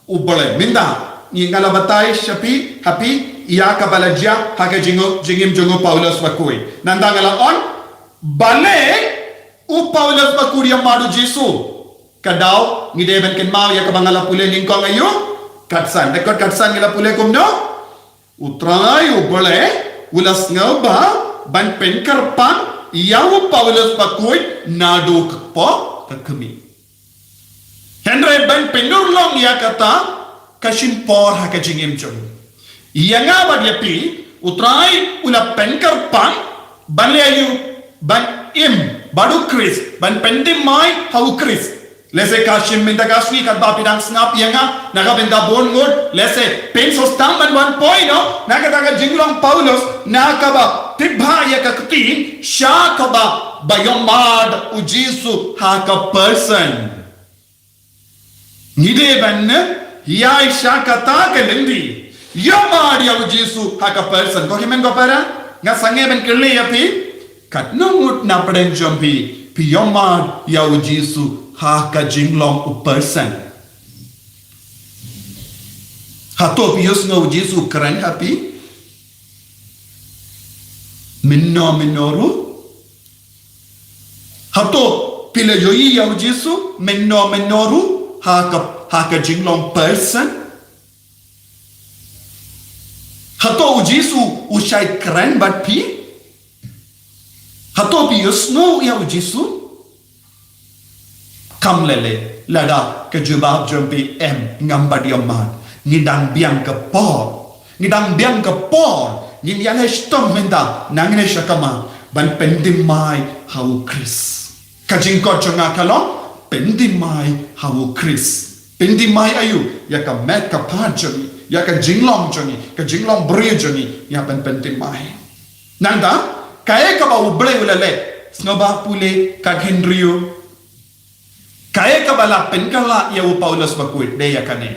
ubole minda ni ngala batai shapi happy iya ka balajya haka jingim jongo Paulus bakui nanda ngala on bale u Paulus bakuri madu Jisu kadau ni deben ken mau ya ka bangala pule lingkong ayo katsan dekot katsan ngala pule kumno utrai ubole ulas ngaba ban penkarpan yaw Paulus bakui naduk po kakami Henry ban penurlong ya kata kashin por haka jingim jong yanga badyapi utrai ula penkarpan ban leayu ban im badu Chris ban pendim mai hau Chris lese kashim minta kaswi kat ba pidang snap yanga naga benda bon ngod lese pen so stamban 1 point no naga daga jinglong Paulus nakaba tibha yakakti shakaba bayomad ujisu haka person nide ban ya shakata kelindi yomad ya ujisu haka person ko himen go para nga sange ben kele ya pi kat nungut na pren jompi pi yomad ya ujisu ha ka jinglong u person ha to pi yus no ujisu kran happy minoru ha to pila yoi ya ujisu minoru ha ka jinglong person hato ujisu usai keren bat pi hato pi yusno ya ujisu kam lele lada ke jubab jompi ngambad yaman ngidang biang ke por ngin yang estom menda nangne shakama ban pendimai hau Chris kajing ko chonga kalong pendimai hau Chris pendimai ayu ya ka met ka pajami ya ka jinglong bri jongi ya pendimai nanda kaya ka ba uble ulale snoba pule ka Henryu kaya ka bala penkala ya u Paulus bakuit de ya kane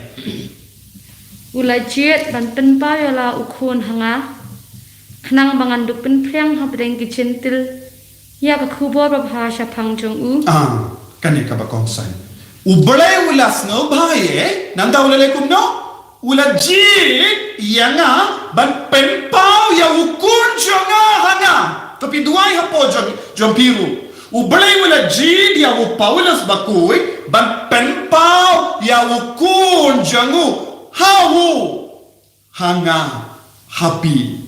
ulai jet ban pen pa ya la ukhon hanga khnang bangan du pen phriang ha breng ki chentil ya ka khubor ba bhasha phang jong u kane ka ba kongsan uble ulas no bhaye nanda ulale kumno ula jit yanga ban pen pau ya ukun jonga hanga tapi duai hapo jompiru ublay wala jid ya u Paulus bakui ban pen pau ya ukun jangu hawu hanga happy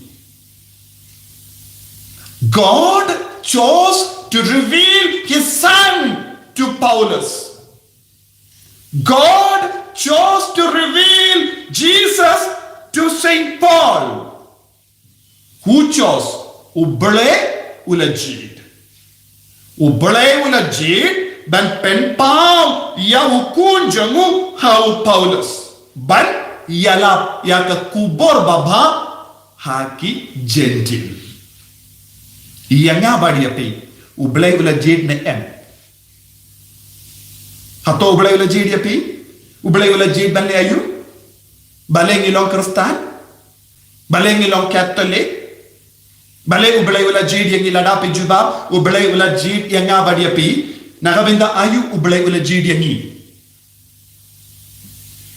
God chose to reveal his son to Paulus. God chose to reveal Jesus to Saint Paul. Who chose? Uble ulajid. Uble ulajid ban pen pau ya ukun jangu hau Paulus. Ban yalap ya ke kubur baba haki gentil. Yang badi api uble ulajid ne hato ublay wala jid yapi ublay wala jid banle ayu baleng ilong Kristen baleng ilong Catholic baleng ublay wala jid yang ilada pe jubab ublay wala jid yang ngabadi yapi nakabinda ayu ublay wala jid yang ni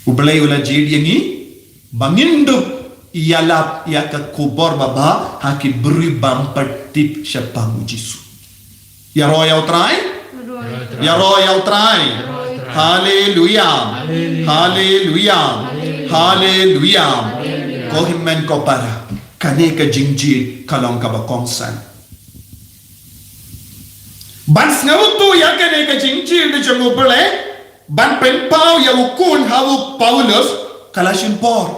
ublay wala jid yang ni bangindu ialap ya ke kubor baba haki beri bampatip syapang Jisu ya royal try ya royal try Hallelujah. Hallelujah. Hallelujah. Ko himmen ko para kane ka jingjit kalong ka ba kongsan. Ban snautu ya kane ka jingjit de jangu bele ban pen pau ya ukun hawu Paulus kalashin por.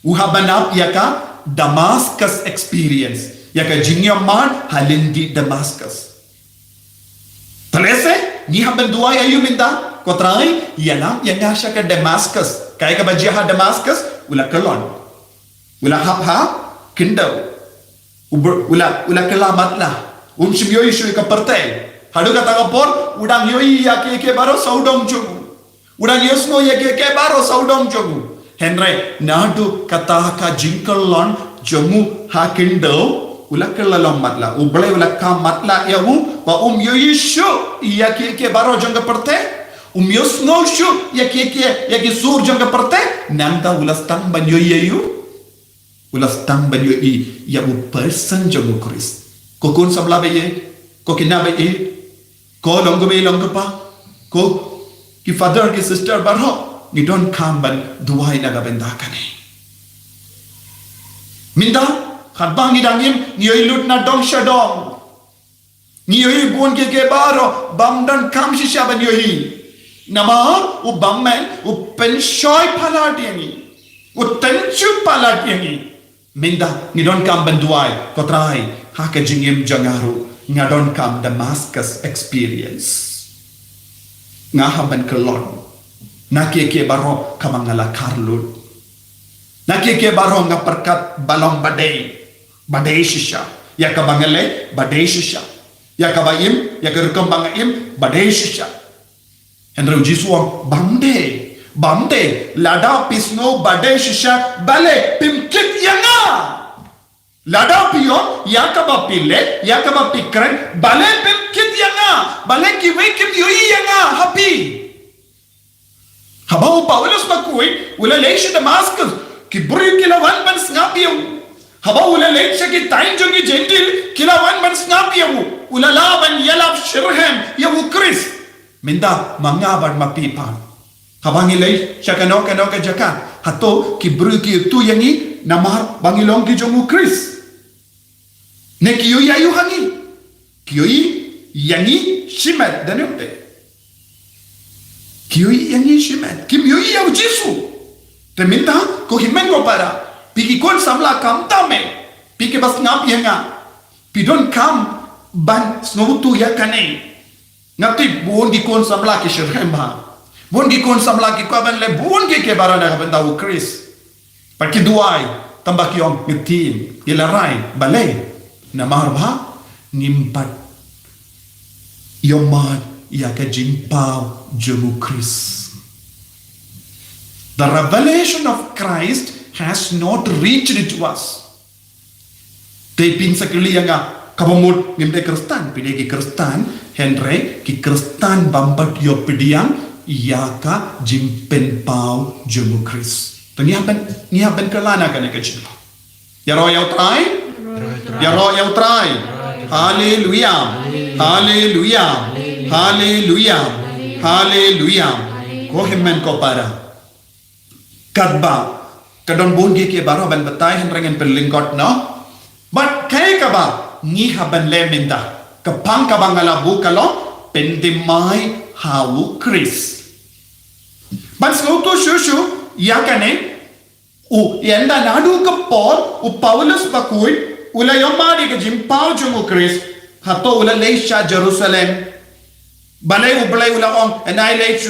Uhabanap ya ka Damascus experience. Ya ka jingyaman halindi Damascus. Talese ni haban duai ayu minta kotrai yalam yang ngasha ke Damascus kaya ka bajiha Damascus ula kelon ula hapha kindo ula kelamatlah shimyo ishu ka pertai hadu kata kapor udang yoi ya ke baro saudong jogu udang yosno ya ke baro saudong jogu henry nadu kata ka jinkelon jomu ha kindo ula kelalom matla ublay ula ka matla ya u wa yishu ya ke baro jong ka pertai yosno shu ya ke sur jong ka pertai nanda ulastang banyo yayu ulastang banyo ya u person jong Chris kokun sabla beye ko kina beye ko longo pa ko ki father ki sister barho ni don kam ban duai na gabenda kane minda khatbang ni dangim ni lut na dong shadong ni bun ke baro bamdan kam shisha ban yohi nama u bammen u penshoy palatiani u tenchu palatiani minda ni don kam ban duai ko trai ha ka jingim jangaru nga don kam Damascus experience nga haban kelon na ke baro kamangala karlut na ke baro nga perkat balong badai shisha ya ka bangale badai shisha ya ka bayim ya ka rekam bangaim badai shisha Henry Jisuang bamde lada pisno badai shisha bale pimkit yanga lada pi yon yakaba pile yakaba pikren bale pem kit yanga bale kiwe kim yoi yanga happy habau Paulus bakui ula leish Damascus ki buri kilawan ban snapiu habau ula leish ki tain jongi gentil kilawan ban snapiu ula laban yalab shirhem yawu Chris minda mangaban mapipan habangi lei shakano kano ka jaka hato ki buri ki tu yangi namar bangilong ki jongu Chris ne kiyo yayu hangi kiyo yangi shimet danute kiyo yangi shimet kim yo yayu Jesu te minta ko himen ko para piki kon samla kam tame piki bas ngap yanga pidon kam ban snobutu yakane ngati buon di kon samla ki shirhemba buon di kon samla ki ko ban le buon ke barana ka benda u Chris Pergi duai tambah kiong ngetim ilarai balai namar ba nimpat yoman ya ka jimpau jemu Chris. The revelation of Christ has not reached to us. Tepin sakili yang kabamut ngimde Kristan pide ki Kristan Henry ki Kristan bambat yo pidiang ya ka jimpen pau jemu Chris. Nihaban kelana kan kecil. Ya roh yang try, ya roh yang try. Haleluya, haleluya, haleluya, haleluya. Ko himmen ko para. Kadba, kadon bungi ke baro ban betai henrengen pelingkot no. But kay kaba nihaban leminda. Kapang kabangala bukalo pendimai hawu Chris. Ban sloto shushu yakane yenda nadu ka Paul Paulus bakui ula yomari ka jimpau jungu Chris hato ula leisha Jerusalem balay ublay ula ong annihilate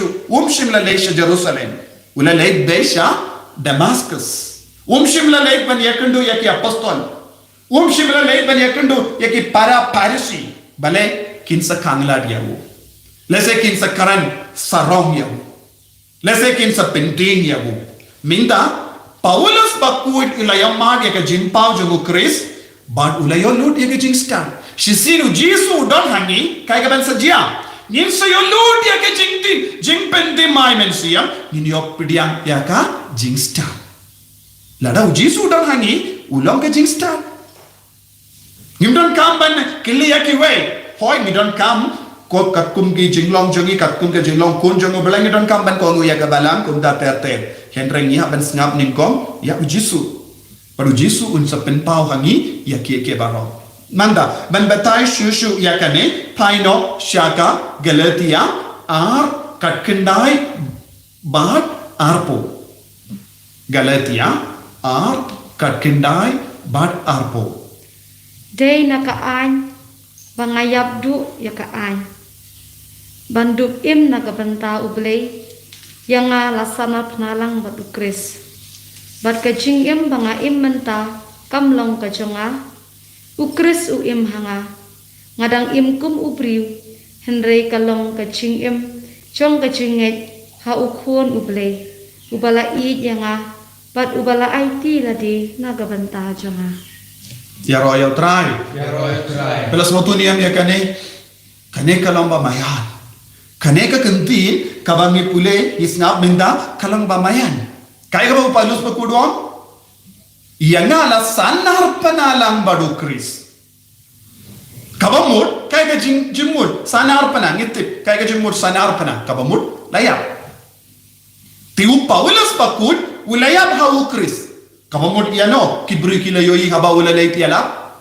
shimla leisha Jerusalem ula leit leisha Damascus shimla leit ban yakandu yaki apostol shimla leit ban yakandu yaki para parisi balay kinsa kangla diyawu lese kinsa karan sarong yawu lese kinsa penting yawu minta Paulus bakut ilayamad yaka jimpau jungu Chris but ulayo lut yaka jingstan shisinu Jesu don hangi kaya kaban sajia nin sayo lut yaka jingti jingpenti mai mensia nin yok pidiang yaka jingstan lada Jesu don hangi ulang ka jingstan nim don kam ban kili yaki way hoy mi don kam ko katkum ki jinglong jongi katkum ke jinglong kun jongo belang don kam ban ko ngu yaka balang kum da ter Henry ni ban ngap ning kong ya Jesu paru Jesu un sa penpau hangi ya ke baro manda ban batai shushu ya kane paino shaka Galatia ar katkendai bat arpo Galatia ar katkendai bat arpo day nakaan bangayap du yakaan banduk im nakabanta ublay yang lasana penalang batu Chris. Bat kajing im banga im menta kamlong kajonga ukris u im hanga ngadang im kum ubriu Henry kalong kajing im chong kajinget ha ukhuan ublay ubala id yanga bat ubala IT ladi nagabanta jonga. Ya royal try. Pelas motu niam ya kane kalong ba mayan. Kane ka kentin kabangi pule isngap minda kalang bamayan. Kaya ka ba Paulus pagkuduang? Yanga la sanar panalang badu Chris. Kabamut kaya ka jimut sanar panang itip kaya ka jimut sanar panang kabamut layap. Tiu Paulus pagkud ulayap hau Chris. Kabamut yano kibri kilayoyi haba ulalay tiyalap.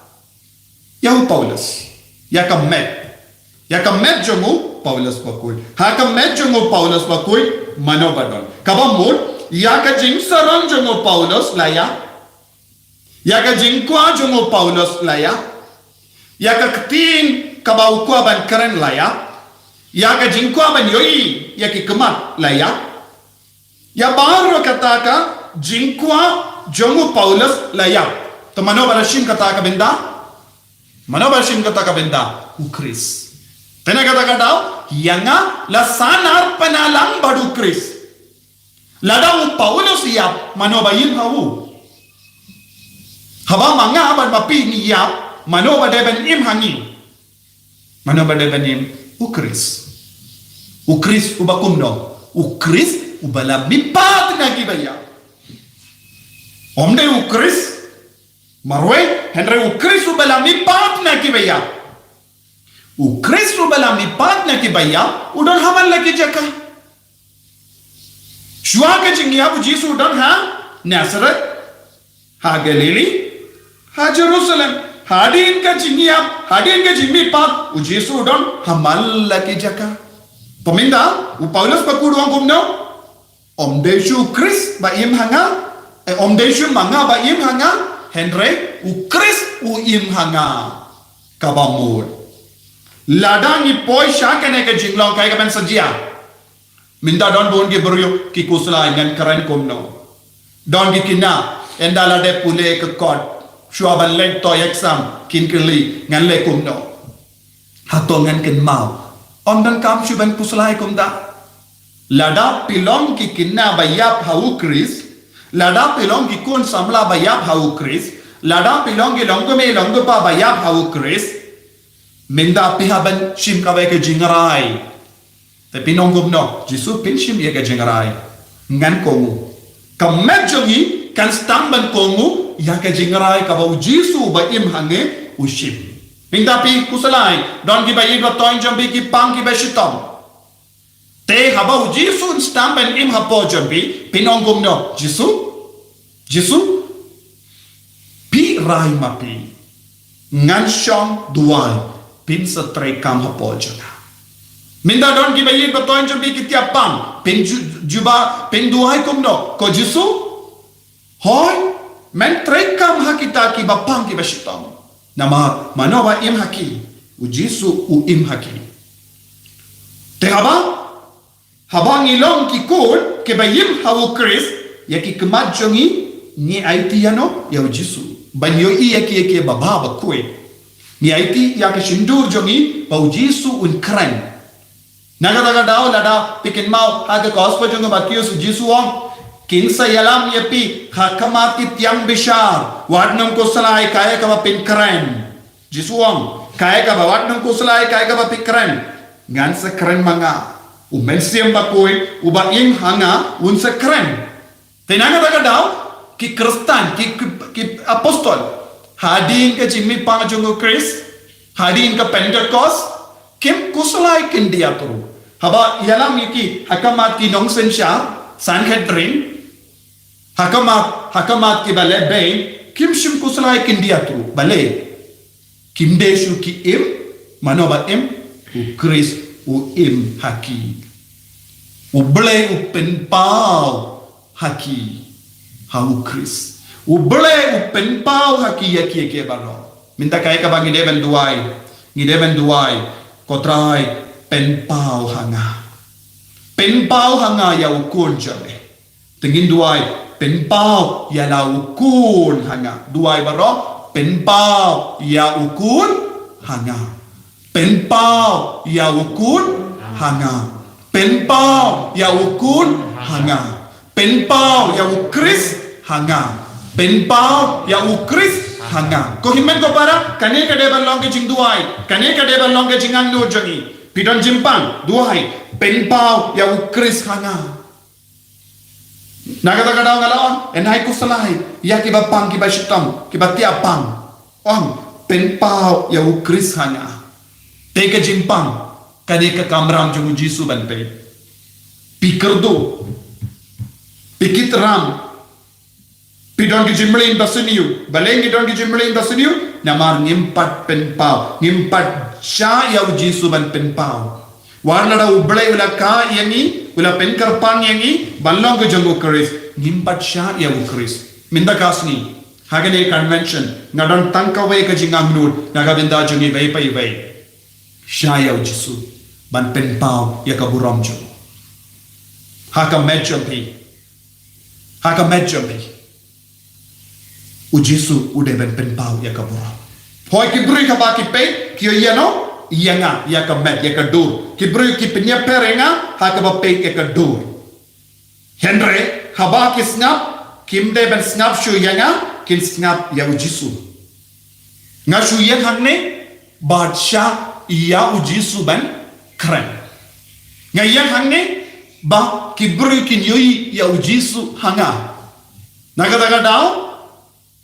Yahu Paulus. Yaka met jongu Paulus bakul. Haka met jongu Paulus bakul manobadon. Kabamut yaka jing sarang jongu Paulus laya. Yaka jing kwa jongu Paulus laya. Yaka ketin kabau kwa ban keren laya. Yaka jing kwa ban yoi yaki kemat laya. Ya baru kataka jing kwa jongu Paulus laya. To manobarashim kataka benda. Manobarashim kataka benda ukris. Tena kata-kata yanga la sanar panalang badu Chris. Lada Paulus yap manobayin hawu. haba manga ban mapi ni yap mano ba deben im hangi mano ba deben im ukris ubakum no ukris ubala mipat na gibaya omde ukris marwe henry ukris ubala mipat na gibaya ukris ubala mipat na gibaya udon haman lagi jaka shua ke jingia bu jisu udon ha Nazareth ha Galilee ha Jerusalem hadin ka jimmi pat u jisu udon haman lagi jaka peminda u Paulus pakuduang kumno om deshu Chris ba im hanga om deshu manga ba im hanga Henry u Chris u im hanga kabamur ladang i poi shakane ke jinglong kai ka ben sajia minda don bon ge beryo ki kusla ngan karen kumno don gi kina endala de pule ke kot shua ban lek to exam kin kli ngan le kumno hato ngan ken mau om dan kam shu ban kusla kumda lada pilong ki kinna bayap hau Chris lada pilong ki kun samla bayap hau Chris lada pilong ki longgo pa bayap hau Chris minda pihaban shim ka ke jingarai te pinong gumno jisu pin shim ye ke jingarai ngan kongu kamet jongi kan stamban kongu ya ke jingarai ka ba jisu ba im hange ushim minda pi kusalai don ki ba yi ba toin jambi ki pang ki ba shitom te haba jisu stamban im hapo jambi pinong gumno jisu pi rai mapi ngan shong duai pin sa tre kam hapo jana minda don ki bayi batoin jambi ki tiap pang pin juba pin duai kumno ko jisu hoy men tre kam hakita ki bapang ki bashitam nama manova im haki u jisu u im haki te haba ngilong ki kun ke bayim hawu Chris ya ki kemat jongi ni aitiano ya u jisu banyo i ya ki baba ba kue ni aiti ya ke shindur jongi ba u jisu un kran naga daw lada pikin mau haga gospel jonga batius u jisu wong king sa yalam yapi hakamat ki tiang bishar wadnam ko salai kaya ka pin kran jisu wong kaya ka wadnam ko salai kaya ka pin kran ngan sa kran manga u mensiam ba koi u ba im hanga un sa kran tenaga daw ki kristan ki apostol hadin ka jimmi pa jongo Chris hadin ka Pentecost kim kusalai kin dia turu haba yalam yiki hakamat ki nongsen sha Sanhedrin hakamat ki bale bain kim shim kusalai kin dia turu bale kim deshu ki im manoba im u Chris u im haki u ble u pen pau haki hau Chris u ble u pen pau haki yaki baro minta kai ka bangi deben duai kotrai pen pau hanga ya ukun jame tingin duai pen pau ya la ukun hanga duai baro pen pau ya ukun hanga pen pau ya ukun hanga pen pau ya ukun hanga pen pau ya ukris hanga pen pau ya ukris hanga ko himen ko para kane ka deban long ke jing duai kane ka deban long ke jingang no jangi pidon jimpang duai pen pau ya ukris hanga naga daw ngalaon enai kusalai ya ki bapang ki bashitam ki batiapang pen pau ya ukris hanga te ke jimpang kane ka kamram jung jisu ban pe pikerdo pikit ram pidon ki jimlin basiniu balengi don ki jimlin basiniu namar ngimpat pen pau ngimpat sha ya jisu ban pen pau warnada ublai ula ka yangi ula pen karpan yangi ballong ko jango Chris ngimpat sha ya Chris minda kasni hagane convention ngadon tangkawe ka jingang nut naga binda jungi vai pai vai sha ya jisu ban pen pau ya ka buram jo haka medjampi u jisu ude ben pen pau ya ka buram hoi ki bri ka ba ki pe ki yano yanga ya ka met ya ka dur ki bri ki penya perenga haka ba pe ya ka dur Henry haba ki snap kim de ben snap shu yanga kin snap ya ujisu ngashu yang hangne badsha ya ujisu ban keren ngayang hangne ba kibru kin yoi ya ujisu hanga nagadaga dao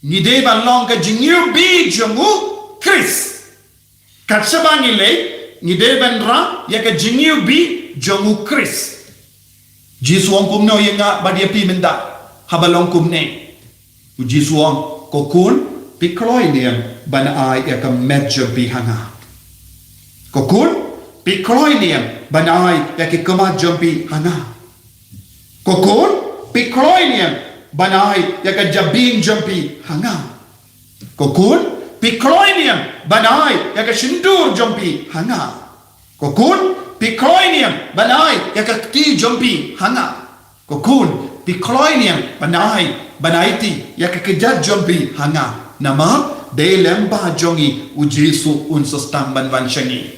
ngide balong ka jingyu bi jongu Chris katsabangile ngide benra ya ka jingyu bi jongu Chris Jisu ang kumno yang nga badia pi menda habalong kumne Jisu ang kokun pikloy niya banai ya ka medyo bi hanga kokun pikloy niya banai ya ka kumadyo bi hanga kokun pikloy niya banai ya ka jabing jumpi hanga kokun pikloy niya banai ya ka shindur jumpi hanga kokun Pikloinium banai ya kakti jompi hanga kokun pikloinium banaiti ya kakejat jompi hanga nama de lemba jongi ujisu unsostam banvanshangi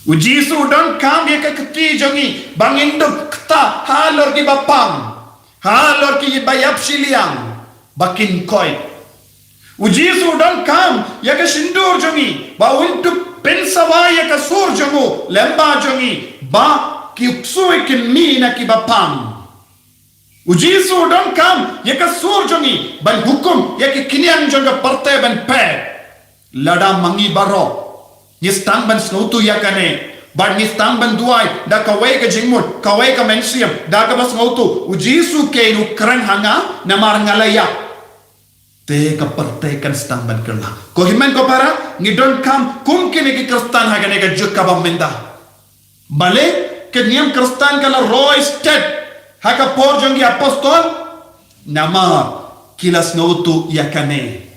ujisu don kam ya kakti jongi banginduk kta halor ki bapam halor ki bayap siliang bakin koi ujisu don kam ya kashindur jongi ba untuk pensavaya ka surjongu lemba jongi ba kiuksui kimina ki bapam ujisu don kam ya ka surjongi ban hukum ya ki kinian jonga parte ban pe lada mangi baro nistang ban snautu ya kane ban nistang ban duai da kawai ka jingmut kawai ka mensiam da ka bas ngautu ujisu ke nu kran hanga namar ngalaya te kapartekan stang ban kerla ko himen ko para ngidon kam kum kini ki kristan hagane ka jukka bamenda bale ke niam kristan kala roy stet haka por jongi apostol nama kilas notu yakane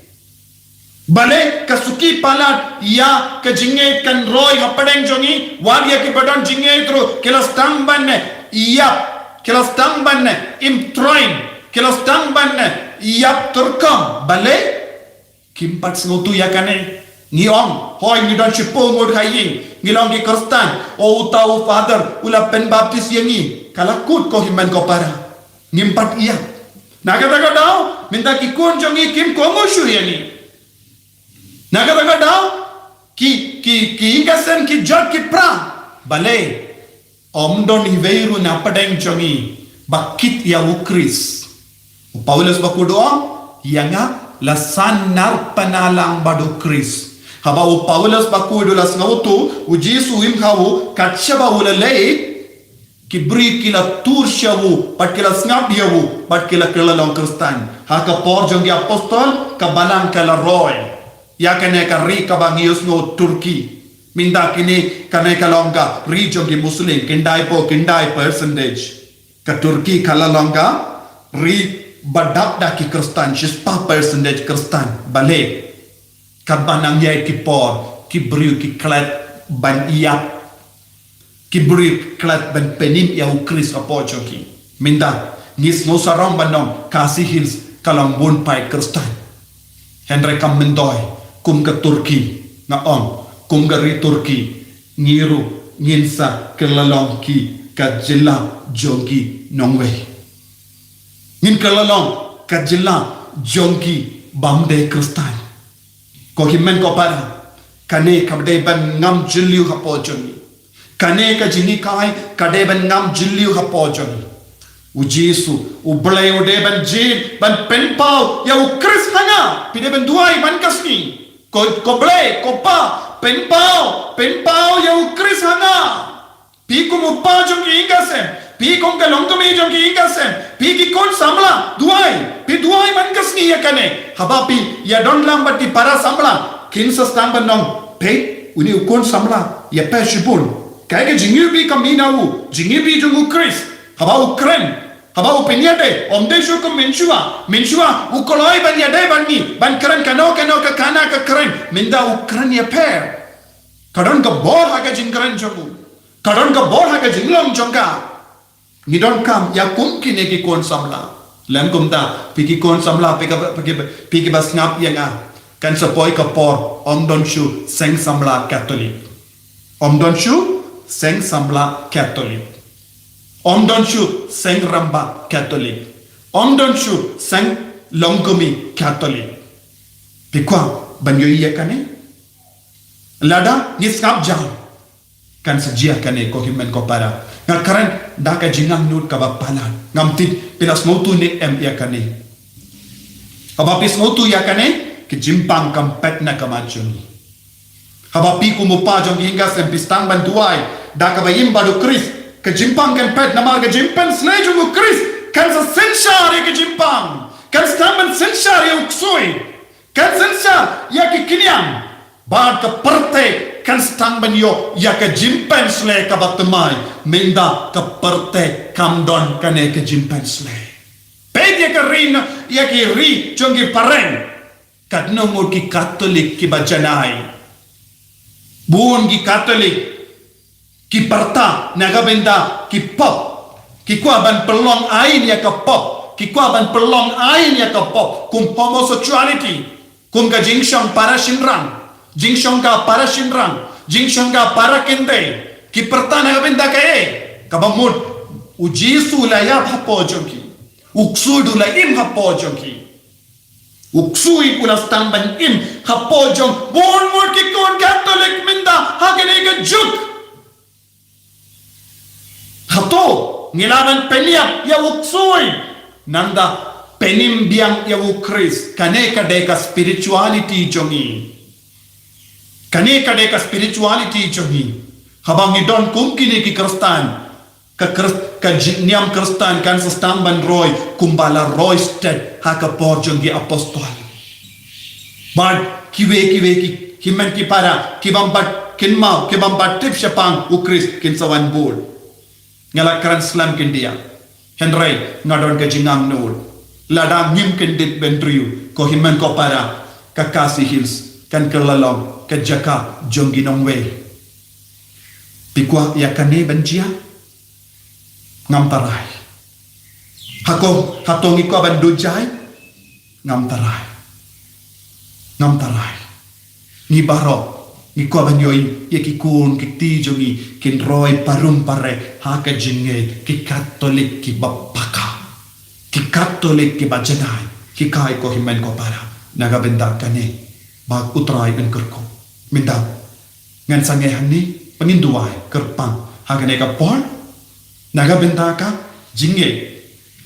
bale kasuki palat ya ke jinge kan roy hapadeng jongi wadia ki badon jinge tru kilas tang banne iya kilas tang banne im troin kilas tang banne Iap turkam bale kimpat sengutu ya kane ngiong hoi ngidon shipo ngod haying ngilong ki kristan o utau father ula pen baptis yangi kalakut ko himan ko para ngimpat iya nagadaga daw minta ki kun jongi kim ko ngoshu yani nagadaga daw ki ingasen ki jot ki pra bale omdon hiveiru na padeng jongi bakit ya ukris Paulus bakudoa yanga lasan nar panalang badu Chris haba u Paulus bakudo las ngautu u Jesu im hawu katshaba ulale kibri kila turshawu pat kila snap yawu pat kila kila long kristan haka por jongi apostol kabalang kala roy yakane ka ri kabangius no Turki minda kini kane kalonga ri jongi muslim kindai percentage ka Turki kala longa ri badak dah ki kristan shispa percentage kristan bale kabanang yai ki por ki briu ki klat ban iap ki briu klat ban penin ya ukris apo joki minda ngis no sarong banong kasih hills kalang bun pai kristan Henry kam mendoy kum ke Turki na on kum gari Turki ngiru nginsa kelalong ki kajila jongi nongwei Ngin kalalong kajila jongki bamde kristan ko himen ko para kane kabde ban ngam jilliu hapo jongi kane ka jini kai kade ban ngam jilliu hapo jongi u Jesu u blai u de ban jin ban penpau ya u kris hanga pide ban duai ban kasni ko blai ko pa penpau ya u kris hanga pi kum uppa jongi ingasen pi kong ka longkami jongi ingasen pi ki kon samla duai man kasni ya kane habapi ya don lambat di para samla kinsa stamban nong pe uni ukon samla ya pe shibun kaya ke jingi bi kamina u jingi bi jongu Chris haba ukren haba upinyade omde shu ko minshua ukoloi ban yade banni ban kren kano ka kana ka kren minda ukren ya pe kadon ka bor haga jingkren jongu kadon ka bor haga jinglong jonga Ngidon kam ya kum kine ki kon samla lem kum ta piki kon samla piki bas ngap yanga kan sapoi ka por don shu seng samla katolik don shu seng samla katolik don shu seng ramba katolik don shu seng longkumi Catholic. Pikwa banyo iya kane. Lada niskap jang. Kan sejia kane ko himen ko para. Ngakaran daka jingang nut kabapalan. Ngamtit pinas motu ni iya kane. Kabapis motu ya kane ke jimpang kampet na kamachuni. Kabapi kumupa jong hingga sempistang bantuai. Daka bayim badu Kris ke jimpang kampet na mga jimpen slejo mo Kris. Kan sa sensyari ke jimpang. Kan stamban sensyari uksui. Kan sensyar ya ke kinyang. Baad ka perte kan stamban yo ya ke jimpen sle kabatemai. Minda ka perte kamdon kane ke jimpen sle. Pedya ka rin ya ke ri jongi pareng. Kat nomor ki Katolik ki bajanai. Buon ki Katolik ki parta nagabenda ki pop. Ki kuaban pelong ain ya ke pop. Ki kuaban pelong ain ya ke pop. Kum homosexuality. Kum ka jingshong para shinrang. Jingshong ka para shinrang. Jingshong ka para kende. Ki parta nagabenda ka kabamud. Ujisu layab hapo jonki. Uksudu la im hapo jonki. Uksui pula stamban im hapo jong. Buon mo ki kon Katolik minda hagene ka juk. Hato ngilaban peniap ya uksui nanda penim biang ya ukris kane kadeka spirituality jongi kane kadeka spirituality jongi habang idon kumkini ki kristan ka niam kristan kan sa stamban roy kumbala roy sted haka por jongi apostol bad kiwe ki himen ki para kibambat kinma kibambat tip syapang ukris kinsawan bol ngala kran slam kindia henry ngadon ke jingam nul lada ngim kendit bendriu ko himen ko para ka kasi hills kan kelalong ke jaka jonginong we pikwa ya kane banjia ngam tarai hako hatongi ko bandujai ngam tarai ni barok ni ko banyoy ye ki kun ki ti jongi kin roy parum pare ha ka jinge ki Katolik ki bapaka ki Katolik ki bajanai ki kai ko himen ko para naga benda kane bag utrai ben kerko minda ngan sange hani penginduai kerpang ha kane ka pon naga benda ka jinge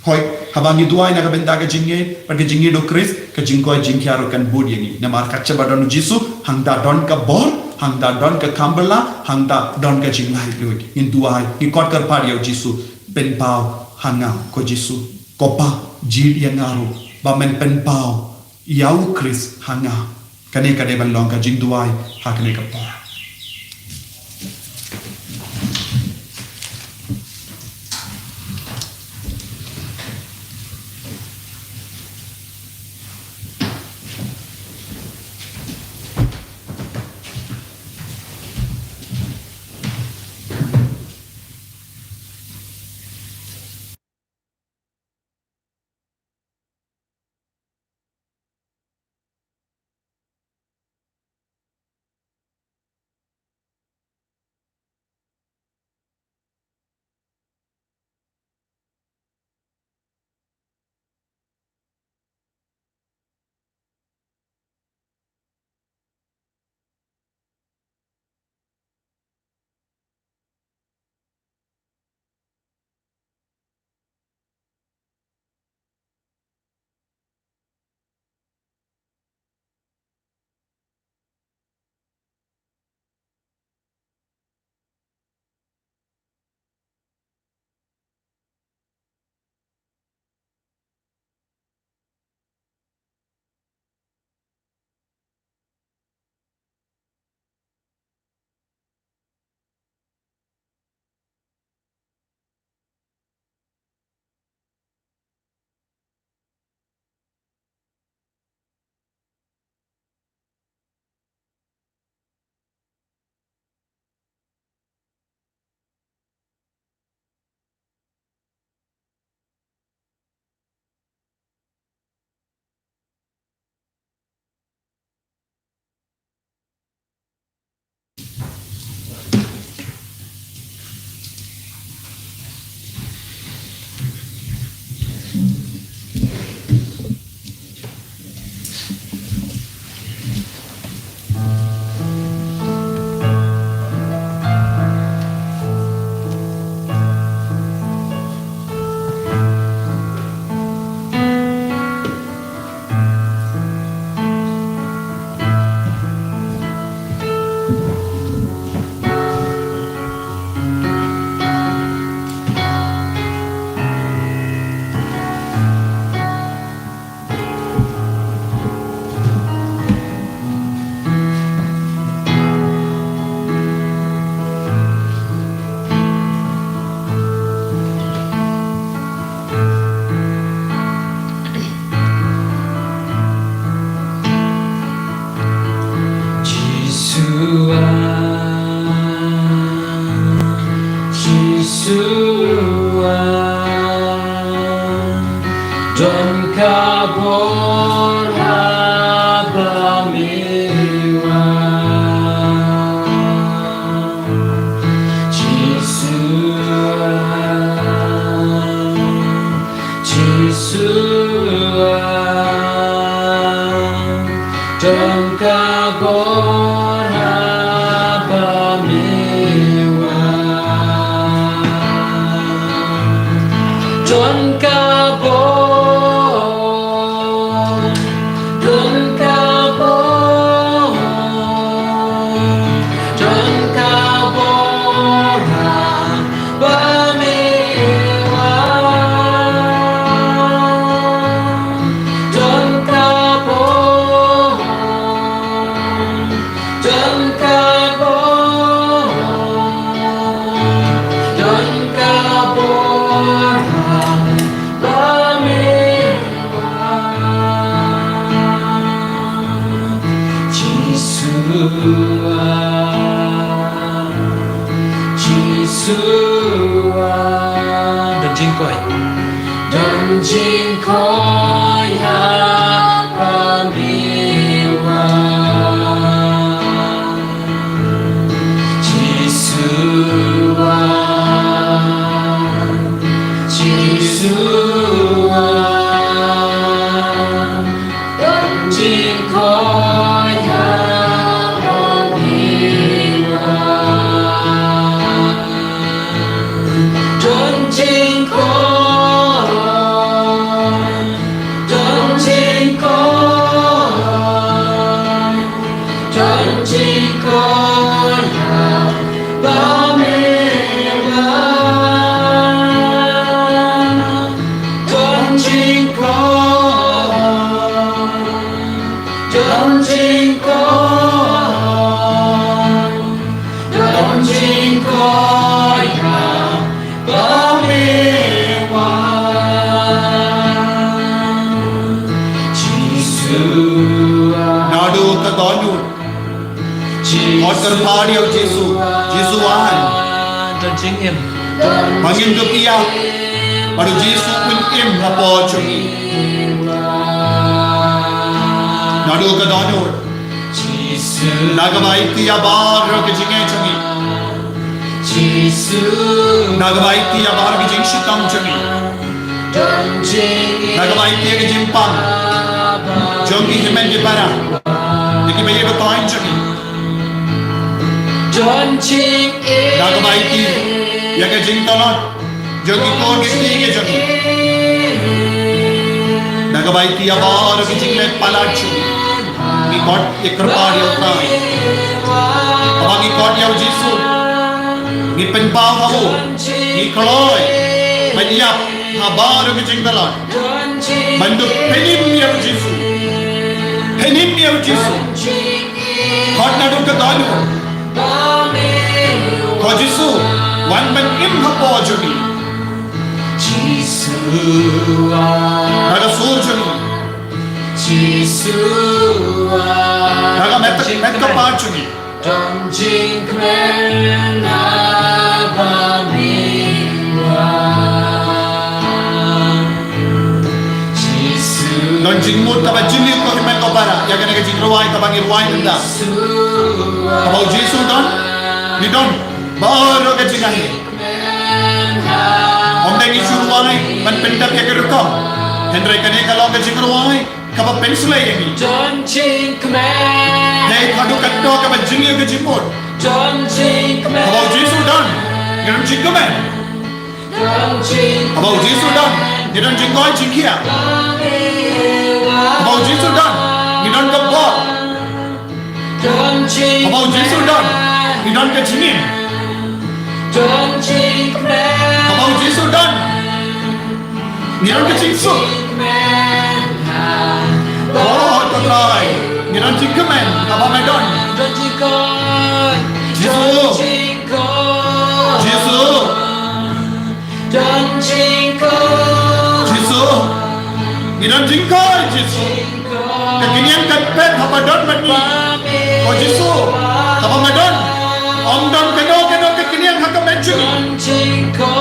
hoi habangi duai naga benda ka jinge pergi jinge do Kris ka jingko jingkiaro kan bud yangi namar kacha badon Jisu hangda don ka bor hangda don ka kambala hangda don ka jinglai duit in duai ni kot kar par yo Jisu pen pau hanga ko Jisu kopa jil yang ngaru ba men pen pau yau Kris hanga kane kade ban long ka jing duai ha kane ka pa Don't kabur habamiwa Don't kabur habamiwa Don't kabur Don't jingkoi habamiwa Jisua Don't jingkoi habamiwa Don't jingkoi Nadu ka donut Hot terpadi au Jesu Jesuan Don't jing him Pangin dukia Baru Jesu pun im hapo chungi Nadu ka donut Nagabai tiya bar ke jinge chungi Nagabai tiya bar ke jing shitam chungi Nagabai tiya ke jimpang Jongi himen ke para Lagi bayi betain chungi Nagabai tiya ya ke jing tolot Jongi kon ke tiya ke chungi Nagabai tiya bar ke jing le palat chungi Ni God ek kripadi au tai Abang God yau Jesu Ni penpau hau Ni kaloi Menyap habar ke jing tolot Bandu penim yau Jesu Penim yau Jesu God nadu ke danu God Jesu wan ben im hapo juni Nada sur juni Naga met ka part chungi Don't jing men habamiwa Don jing mut ka ba jini ko himen ko para ya ka jing ruwai ka bangi ruwai nda Abau Jesu don ni don baru ka jingahi Om dengi suruwai man pendap ya ke rukam Hendrai kane kalau ka jing ruwai ka ba pensula yengi Don't jing men Hey khadu katto ka ba jini ka jimut Don't jing men Abau Jesu don ni don jing men Don't jing Abau Jesu don ni don jing koi jing kia Abau Jesu don ni don ka bo Don't jing Abau Jesu don ni don ka jingin Don't jing men Abau Jesu don ni don ka jing su Oh tatay ni don jing men abang mai don Don't jing koi Jesu Jesu Don't jing koi Jesu ni don jing koi Jesu Kekinian kan pet apa don mani Oh Jesus, kapag madon, om don kano ke kiniang hakam mention. Don Chinko.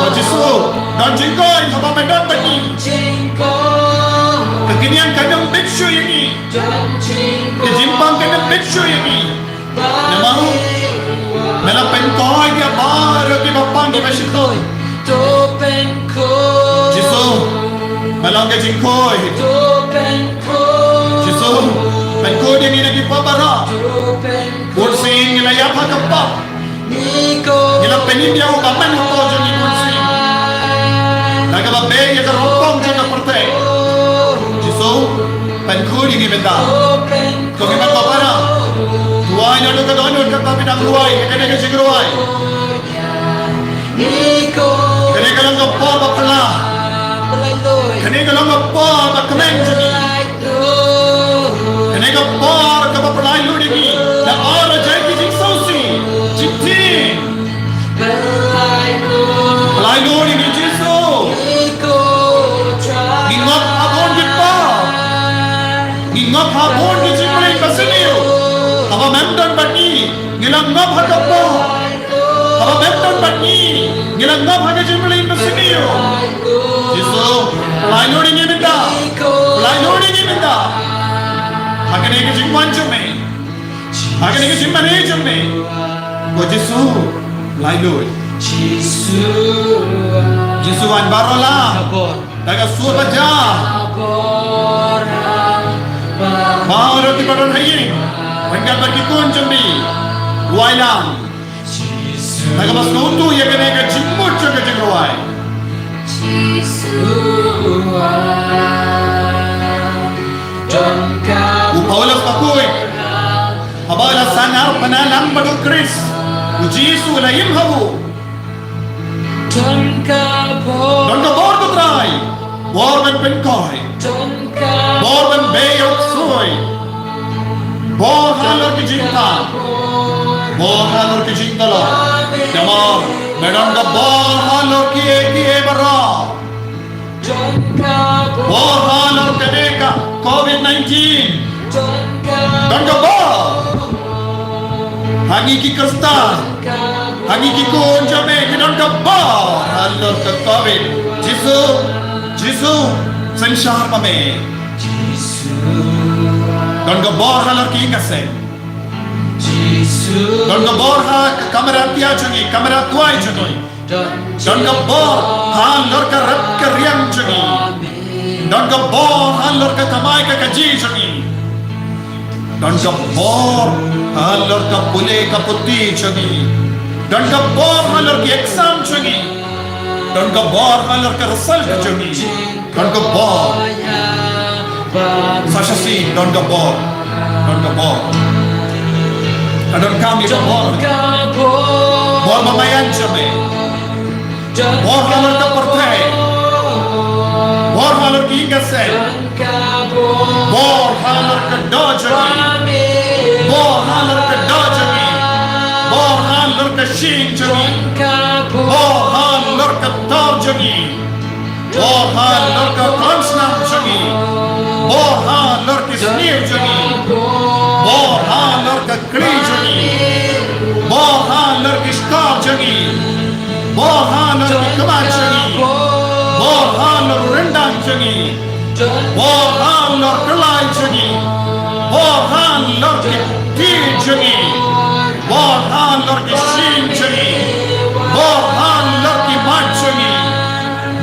Oh Jesus, don jingkoy kapag madon bani. Chinko. Kekiniang kanang mention ini. Don Chinko. Kejimpang kanang mention ini. Namahu, melapen koy dia baru di bapang di masjid. Topenko. Jesus, malang ke jingkoy. Topenko. Jesus, penko dia ni lagi pabara. Topenko. Kursi ngilayap hakapa. Niko. Ngilang penin dia ubaman huko joni kursi. Nagababe ya karopong jona perte. Jesus, penko dia ni benda. Topenko. Kau kibat pabara. Tuai nado ka donor ka tapi nak ruai, kene ka sigruai. Niko. Kene ka lang pa bapala. Palaitoy. Kene ka lang pa bakmen joni. Kene ka pa ka bapalai ludi ni. Na ara jai ki jing sausi. Jitti. Palai ludi ni Jesu. Ngingap abon git pa. Ngingap abon git jimri kasiniu. Aba memdan bani ngilang ngap hakapo. Aba memdan bani ngilang ngap haka jimri kasiniu. Jesu, palai ludi ni minta. Palai ludi ni minta. Hakane ke jingwan jume. Hakane ke jimane jume. Ko Jesu, palai ludi. Jesu an barola. Daga suat baca. Baru di badan hayi. Hingga bagi kun jembi. Wailang. Daga mas nutu ya kene ke jimut jaga jengruai. Upaulas pakui. Abala sanar panalang badul Kris. Ujisu layim habu. Don ka bor ko try. Bor ben penkoi. Bor ben beyok soy. Bor halor ki jinta. Bor halor ki jinta lo. Jamar. Medon ka bor halor ki e bara. Bor halor ka deka COVID-19. Don ka bor. Hangi ki krista. Hangi ki kun jame ki don ka bor. Halor ka COVID. Jesu, संसार में don ka bor halor ki ingase. Don ka bor ha kamera tia jungi, kamera tuai jungi. Don ka bor halor ka rap ka riang jungi. Don ka bor halor ka kamai ka kaji jungi. Don ka bor halor ka pule ka putti jungi. Don ka bor halor ki exam jungi. Don ka bor halor ka result jungi. Don ka bor Sashasi, don ka bor. Don ka bor. Adon kami ka bor. Bor mamayan jame. Bor halor ka porte. Bor halor ki ingase. Bor halor ka dojagi. Bor halor ka dojagi. Bor halor ka shing jagi. Bor halor ka torjagi. Bor halor ka transnam jagi. Bor halor ki snir jagi. Bor halor ka kri jagi. Bor halor ki skar jagi. Bor halor ki kamat jagi. Bor halor rendang jagi. Bor halor kelai jagi. Bor halor ki tir jagi. Bor halor ki shin jagi. Bor halor ki mat jagi.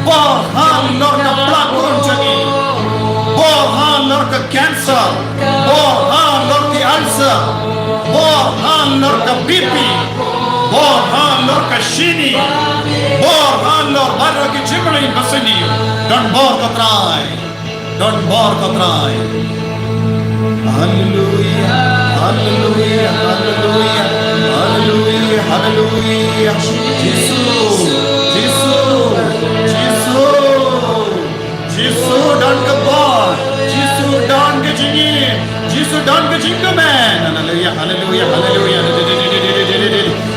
Bor halor ka plakun jagi. Bor halor ka cancer. Bor halor ki ulcer. Bor halor ka BP. Bor halor ka shini. Bor halor barra ki jimri basini. Don bor ka try. Don bor ka try. Hallelujah. Hallelujah. Hallelujah. Hallelujah. Hallelujah. Jesus. Jesus. Jesus. Jesus don ka bor. Jesus don ka jingi. Jesus don ka jingaman. Hallelujah. Hallelujah. Hallelujah.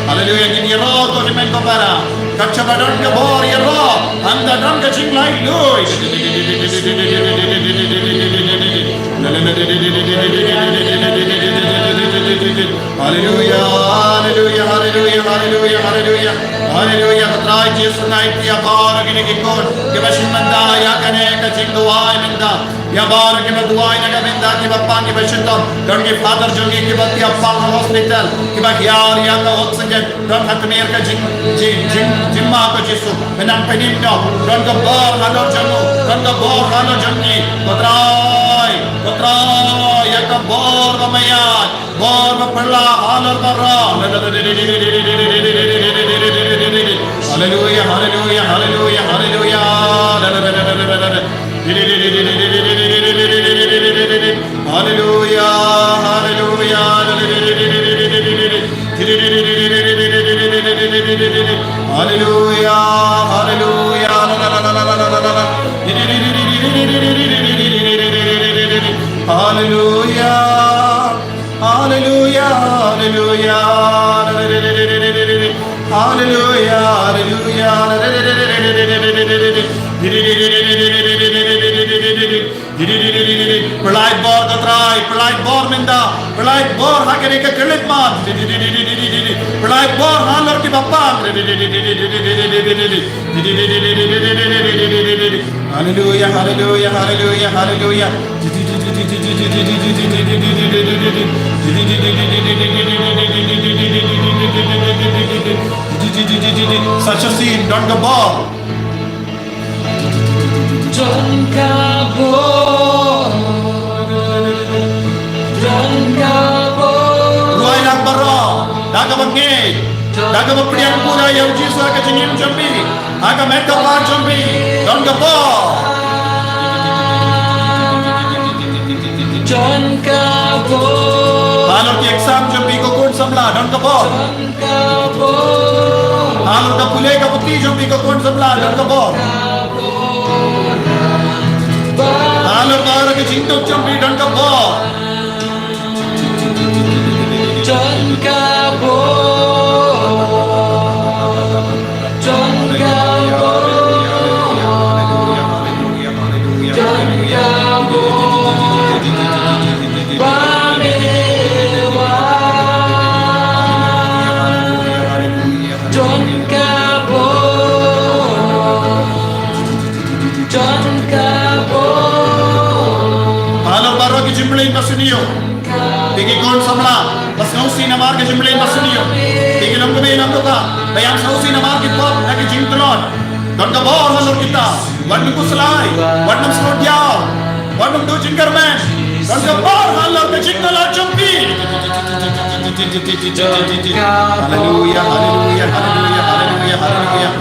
Hallelujah. Gini roh ko himen ko para. Kacha ba don ka bor ya roh. Anda don ka jinglai lui. Hallelujah, hallelujah, hallelujah, hallelujah, hallelujah, hallelujah. Katrai Jesus night ya bar ke ne kon ke bashin manda ya kane ka jingduai manda ya bar ke duai na manda ke bappa ke bashin tom don ke father jongi ke bappi appa hospital ke ba yar ya ka oxygen don hatmer ka jimma ko jisu menam penim no don ka bar halor jongo don ka bar halor jongi katrai ya ka bar bamayan bar bapla halor barra. Hallelujah, hallelujah, hallelujah, hallelujah. Hallelujah, hallelujah. Hallelujah, hallelujah. Hallelujah, hallelujah, hallelujah. Hallelujah, hallelujah. Pelait bor katrai, pelait bor minda, pelait bor hakene ke kelit mat. Pelait bor halor ki bapang. Hallelujah, hallelujah, hallelujah, hallelujah. Such a scene, don't go ball. Don't kabur, don't kabur. Ruai nak baro, daga bangke, daga bapdian pura yang jisu akan jengim jambi, akan mereka par jambi, don't go ball. Don't kabur, Halor ki exam jambi ko kon samla, don't go ball. don't kabur. Halor ka pule ka puti jambi ko kon samla, don't go ball. Halor ka ke jintok jambi, don't go ball. Don't kabur, don't kabur. Jimblin masunio, tiki kon samla, bas nausi na marke jimblin masunio, tiki lam kami lam doka, bayang sausi na marke pop, naki jimtlon, don ka bor halor kita, wadnum kuslai, wadnum slodiao, wadnum do jingerman, don ka bor halor ka jingala jumpi. Hallelujah, hallelujah, hallelujah, hallelujah, hallelujah.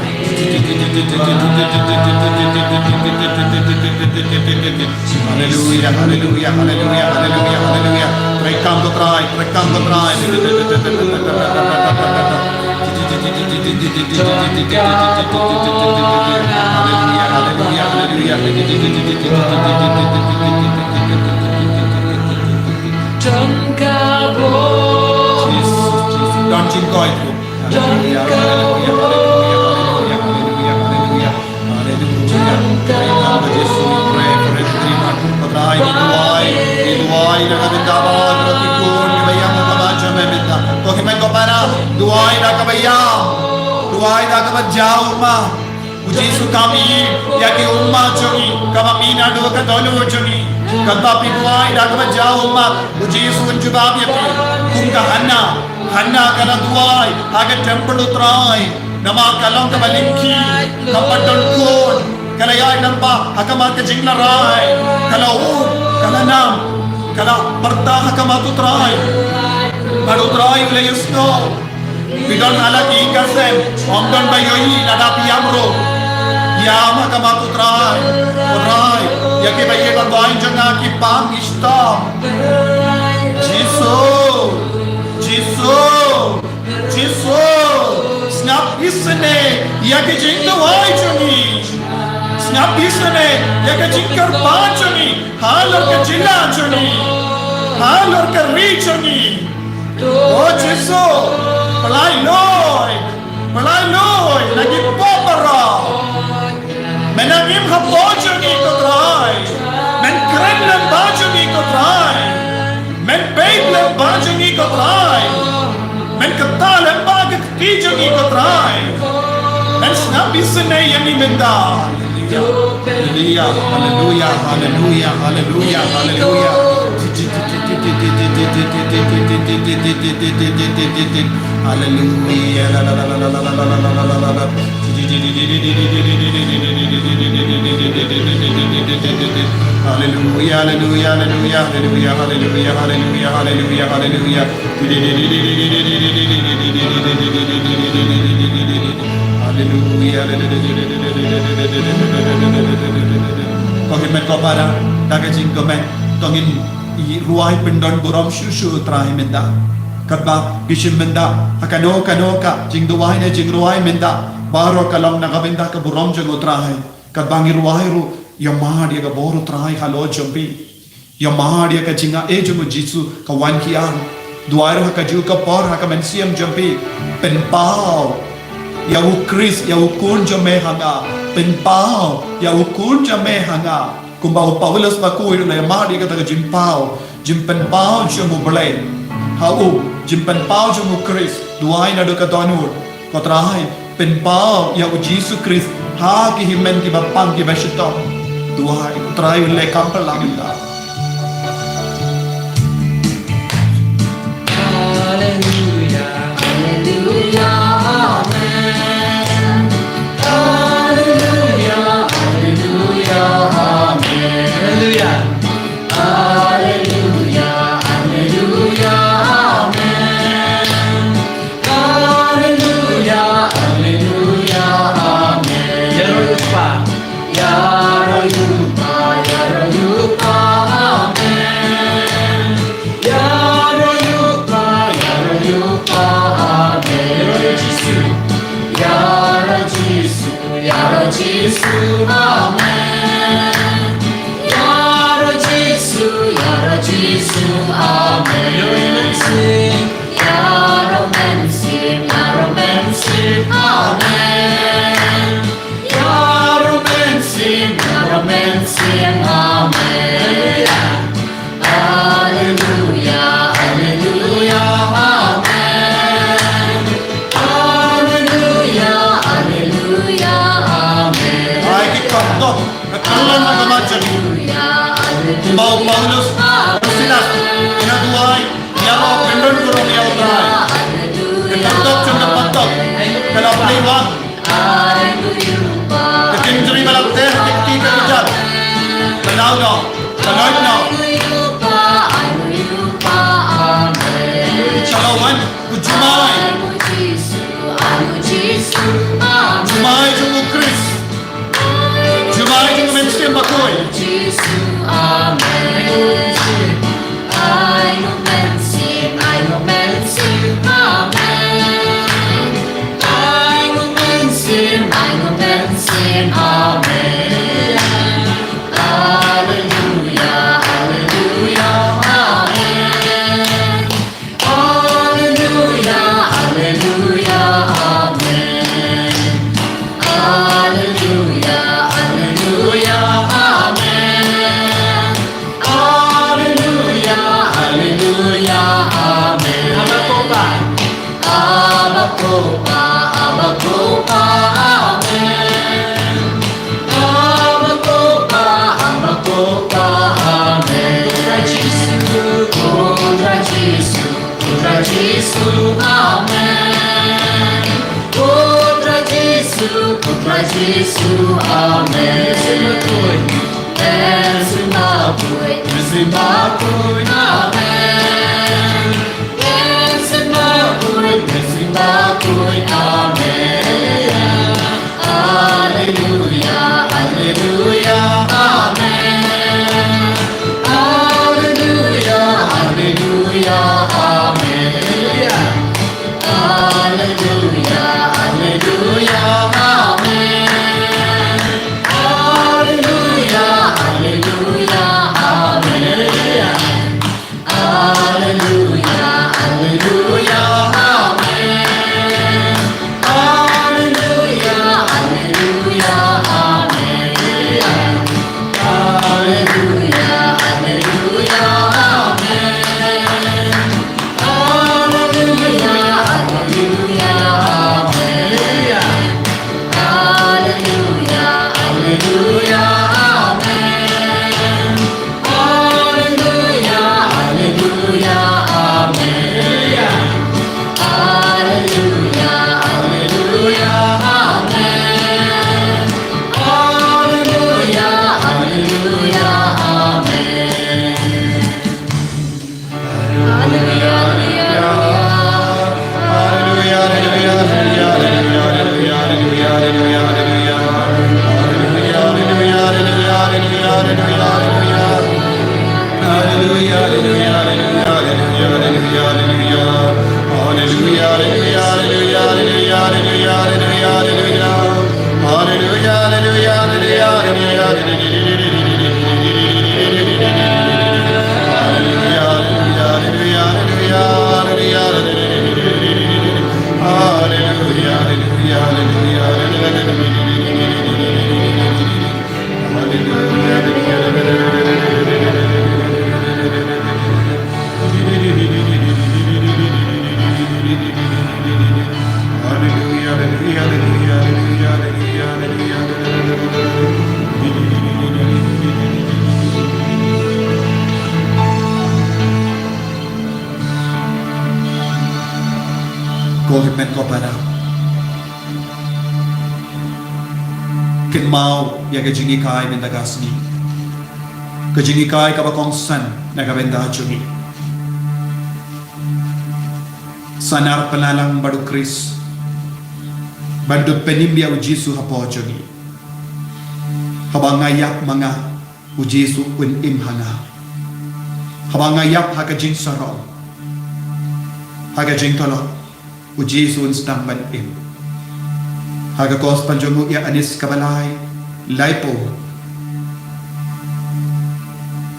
Hallelujah, hallelujah, hallelujah, hallelujah, hallelujah. Rekam to try. Hallelujah, hallelujah, hallelujah. Don't kabur, Don't jingkoi. Hallelujah, hallelujah, hallelujah, hallelujah, hallelujah, hallelujah. Yesus, we pray for every man. Patrai, duai, na kabindaban, ratikun, kabayang kabacha memita. To himay ko para, duai na kabayang, duai na kabadyaw ma. Ujisu kami, yaki umma chungi, kamamina do kadolu chungi. Katapi duai na kabadyaw ma. Ujisu unjubab yaki, kumka Hanna kana duai, aga temple utrai. Nama kalong kabalingki, kapadon kon. Kalayay nampa, hakamat ka jingla rai. Kalanam, kala parta hakamat utrai. Padutrai ulayusto. Bidon halaki kasem, omdon bayoyi nadapi amro. Yama hakamat utrai. Utrai, yaki baye bagwain janga ki pang istam. Jesus, snap isne, yaki jingla wai chuni. Snap isne, yaki jingkar panchuni. Halor ka jilla chuni. Halor ka ri chuni. Oh Jesus, palai loi, lagi popara. Menangim hapojuni ko try. Men kren lang bajuni ko try. Men paid lang bajuni ko try. Wilson yani menda. Hallelujah, hallelujah, hallelujah, hallelujah, hallelujah. Hallelujah, la la la la la la la la la la la la. Hallelujah, hallelujah, hallelujah, hallelujah, hallelujah, hallelujah, hallelujah, hallelujah. Kogimen ko para dagajing komen tongin ruai pendon borom shushu trai menda kadba gishim menda hakano kano ka jing duai ne jing ruai menda baro kalam na gabenda ka borom jing utrai kadbangi ruai ru yamadi ka boru trai halo jombi yamadi ka jinga e jumu jisu ka wan kian duai ru ka ju ka por ha ka mensiam jombi pen pao Yahu Chris, Yahu kun jame hanga, pen pao, Yahu kun jame hanga. Kumbau Paulus bakui na yamadi kata jim pao, jim pen pao jamu belai. Hau jim pen pao jamu Chris, duai na doka donur. Kotrai pen pao Yahu Jesus Chris, ha ki himen ki bapang ki bashito. Duai try le kampal lamita. Hallelujah, hallelujah, amen. Hallelujah, hallelujah, amen. Hallelujah, hallelujah, hallelujah, amen. Hallelujah, hallelujah, amen. Yaroyupa, Yaroyupa, Yaroyupa, amen. Yaroyupa, Yaroyupa, amen. Yara Jisu, Yara Jisu, amen. Yara Jisu, Yara Jisu, amen. Yara Mensim, Yara Mensim, amen. Yara Mensim, Yara Mensim, amen. Hallelujah, hallelujah, amen. Hallelujah, hallelujah, amen. Ay kikapto, nagkaroon ng kamadyan. Kumbau Paulus, Silas, inaduay, yawa pendon kurong yaw try. Kikatok siyang napatok, kalapaliwag. Kakinjuri malakter, kikita ijat. Kanaw na, kanoy na. Shalawan, kujumay. Jumay jungo Chris. Jumay jungo mensiam bakoy. Jesus, amen. Hallelujah, hallelujah, amen. Hallelujah, hallelujah, amen. Hallelujah, hallelujah, amen. Hallelujah, hallelujah, amen. Hallelujah, hallelujah, amen. Hallelujah, hallelujah, amen. Hallelujah, hallelujah, amen. Hallelujah, hallelujah, amen. Kohimen ko para kin mau ya gajingi kai men dagasni gajingi kai ka bakong san nagabenda chungi sanar panalang badu Chris bandu penimbia u Jesu hapo chungi habangayak mga u Jesu un imhanga habangayak hagajing sarong hagajing tolong u Jesu sedang menim haga kos panjomu ya anis kabalay laipo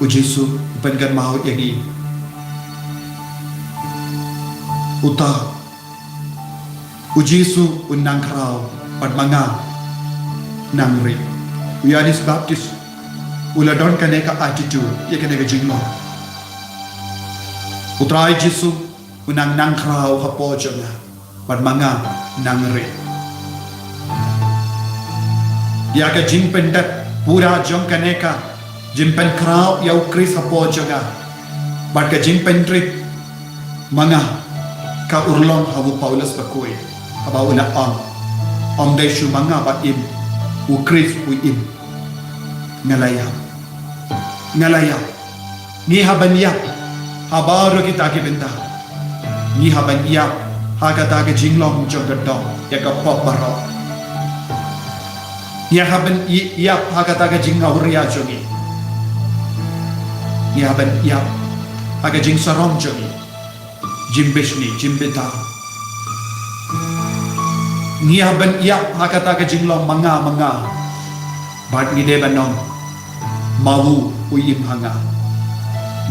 u Jesu pengan mau yagi uta u Jesu unang krau pad manga nangri u anis baptis uladon kaneka attitude ya kaneka jinglo utrai Jesu unang nang krau hapo jonga pad manga nangri ya ka jimpen dat pura jong kaneka jimpen krau ya Chris hapo jonga pad ka jimpen trip manga ka urlong hawu Paulus bakui aba una om dai shu manga ba im u Chris u im ngalaya ni haban ya habaro kita ki benta ni haban ya haga ta ke jinglong jong gadong ya ka pop baro ya haban ya haga ta ke jingau ria jongi ya haban ya haga jing sarong jongi jimbeshni jimbeta ni haban ya haga ta ke jinglong manga bat ni de banong mau uyim hanga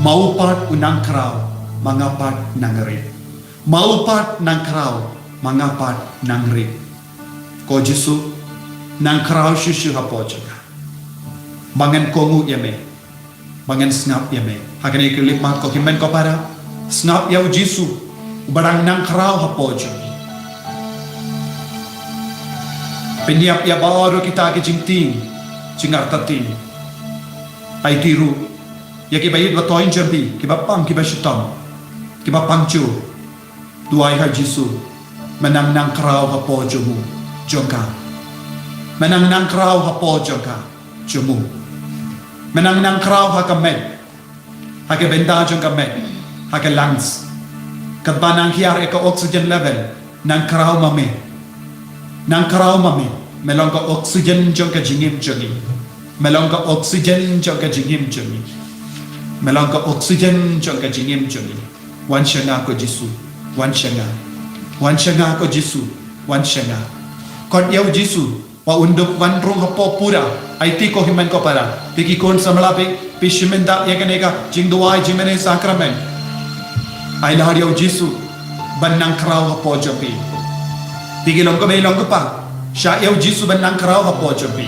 mau pat unang krau mga pat nangri mau pat nang krau mga pat nangri ko Jesu nang krau shishu hapo jaga bangan kongu yame bangan snap yame hakane kelip mat ko kimen ko para snap ya Jesu barang nang krau hapo jaga penyiap ya baru kita ke jingting jingar tating ay tiru ya kibayid wa toin jambi kibapang kibashitam kibapangchu duay ha Jesu menang nang krau hapo jomu jongka menang nang krau hapo jongka jomu menang nang krau ha kamet ha ke benda jong kamet ha ke lungs kabanang hiar eka oxygen level nang krau mame melong ka oxygen jong ka jingim jongi melong ka oxygen jong ka jingim jongi melong ka oxygen jong ka jingim jongi wan shanga ko Jesu wan shanga ko Jesu wan shanga kon yau Jesu wa unduk wan rung hapo pura IT ko himan ko para piki kon samlapi pishimenda ya kaneka jingduai jimene sakramen ai lahar yau Jesu banang krau hapo jopi piki long ko melong ko pa sya yau Jesu banang krau hapo jopi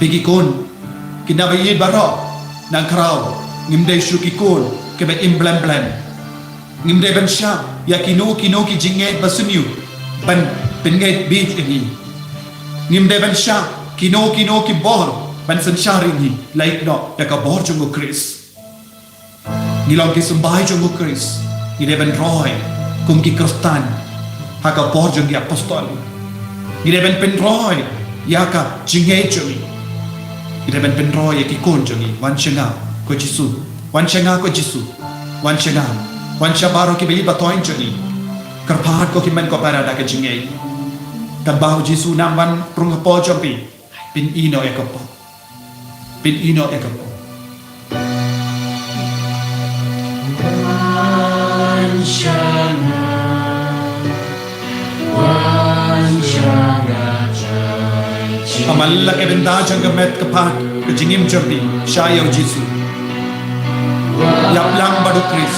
piki kon kinabayid baro nang krau ngimde shuki kon kebe imblem ngimde ban sya ya kino ki jinget basunyu ban penget beach ini ngimde ban sya kino ki bor ban san sharing ni like no ya ka bor jungo Chris ngilong ki sumbai jungo Chris ngide ban roy kum ki kristan ha ka bor jungi apostol ngide ban pen roy ya ka jinget jungi ngide ban pen roy ya ki kon jungi wan shanga ko Jesu wan shanga Wan Shabaro ki bili batoin joni. Karpahat ko kiman ko para da kajingay. Kabaw Jisu naman prung po jompi. Pin ino ekapo. Pin ino ekapo. Amal ke benda jang gamet kapat kajingim jompi. Shayaw Jisu. Yap lang badu Chris.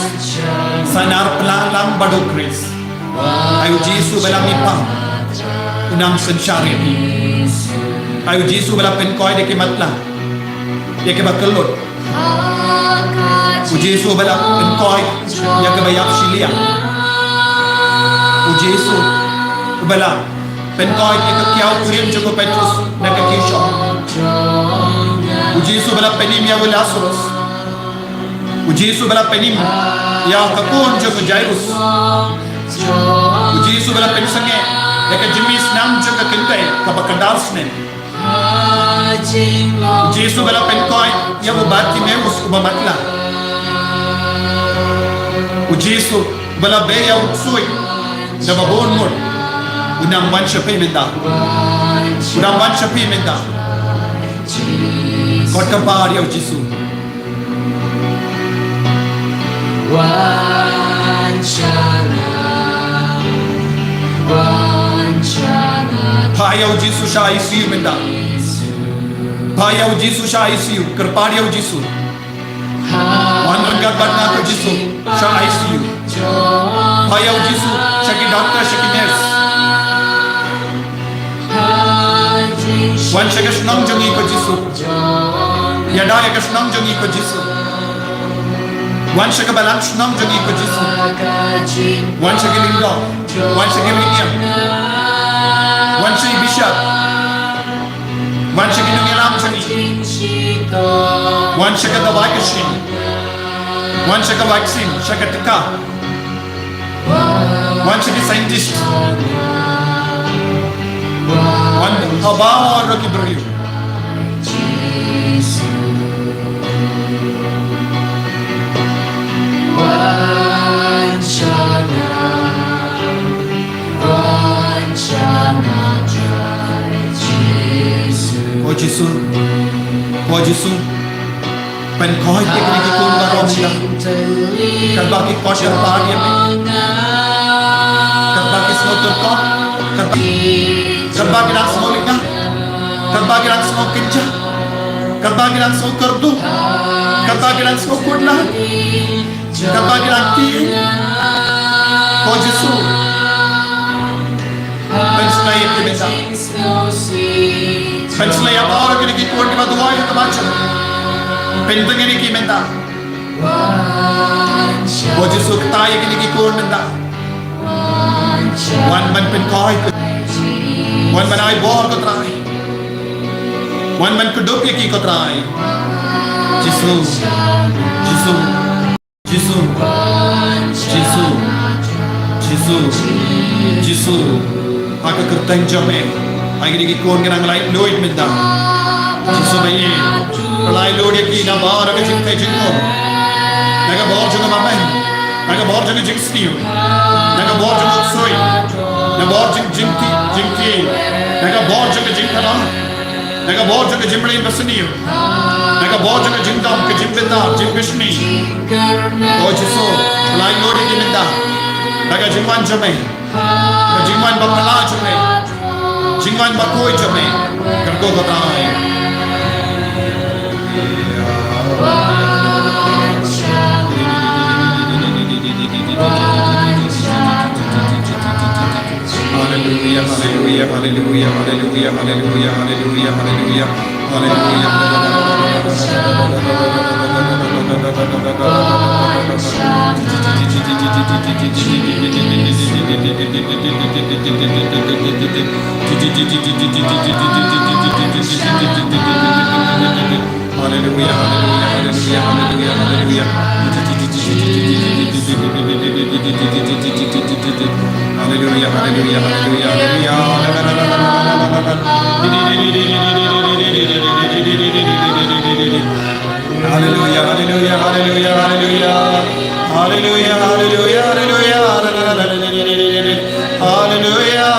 Sanar pelang badu Chris. Ayo Jisu belang ipang. Unang sensyari. Ayo Jisu belang penkoy de kimatla. Ya ke bakelot. Jisu belang penkoy ya ke bayap silia. Jisu belang penkoy ya ke kiau kurim joko Petrus na ke kisho. Jisu belang penim ya Lazarus. Jisu belang penim ya kakun joko Jairus. Jisu belang pensange ya ke jemis nam joko kintai kabakadarsne. Jisu belang penkoy ya ubati meus ubamatla. Jisu belang beya utsui na babon mo unang wansya pimenta. Unang wansya pimenta. Kot kapari ya Jisu. Payaw Jisu siya ICU menda. Payaw Jisu siya ICU. Kerpariyaw Jisu. Wanranggat bat na ko Jisu siya ICU. Payaw Jisu siya ki doctor siya ki nurse. Wan siya kasunang jongi ko Jisu. Yadaya kasunang jongi ko Jisu. Wan siya kabalang sunang jongi ko Jisu. Wan siya kilinggo. Wan siya kilingyan. Wan siya bishop. Wan siya kinungilang jongi. Wan siya kadaway kashin. Wan siya ka vaccine. Siya katika. Wan siya ki scientist. Wan habaw ro ki beriu. Oh Jisu, oh Jisu, penkoy teknik ikon barom ya. Karbaki kosher pagi me. Karbaki smoker ko. Karbaki rak smolika. Karbaki rak smokinja. Karbaki rak smokerdu. Karbaki rak smokudla. Karbaki rak ti. Oh Jisu. Penslay kimita. Penslay apa orang kini kikuan kita doa yang terbaca. Penteng ini kimita. Oh Jisu ketaya kini kikuan minta. Wan man penkoy. Wan man ay bor ko try. Wan man kudup ki ko try. Jisu. Jisu. Jisu. Jisu. Jisu. Jisu. Aku kerteng jame. Ay kini kikuan kina ngalay loid minta. Jisu bayi. Ngalay loid ki na bar ka jingte jingko. Naga bor juga mamay. Naga bor juga jing sniu. Naga bor juga soy. Naga bor jing jingti. Naga bor juga jing kana. Naga bor juga jimlin basniu. Naga bor juga jing dam ke jing benda jing bishni. Oh Jisu. Ngalay loid ki minta. Naga jingwan jame. Jingwan bapala jame. Jingwan bakoy jame. Kergo batay. Hallelujah, hallelujah, hallelujah, hallelujah, hallelujah, hallelujah, hallelujah, Hallelujah, hallelujah, hallelujah, hallelujah, hallelujah, hallelujah, hallelujah. Hallelujah, hallelujah, hallelujah, hallelujah,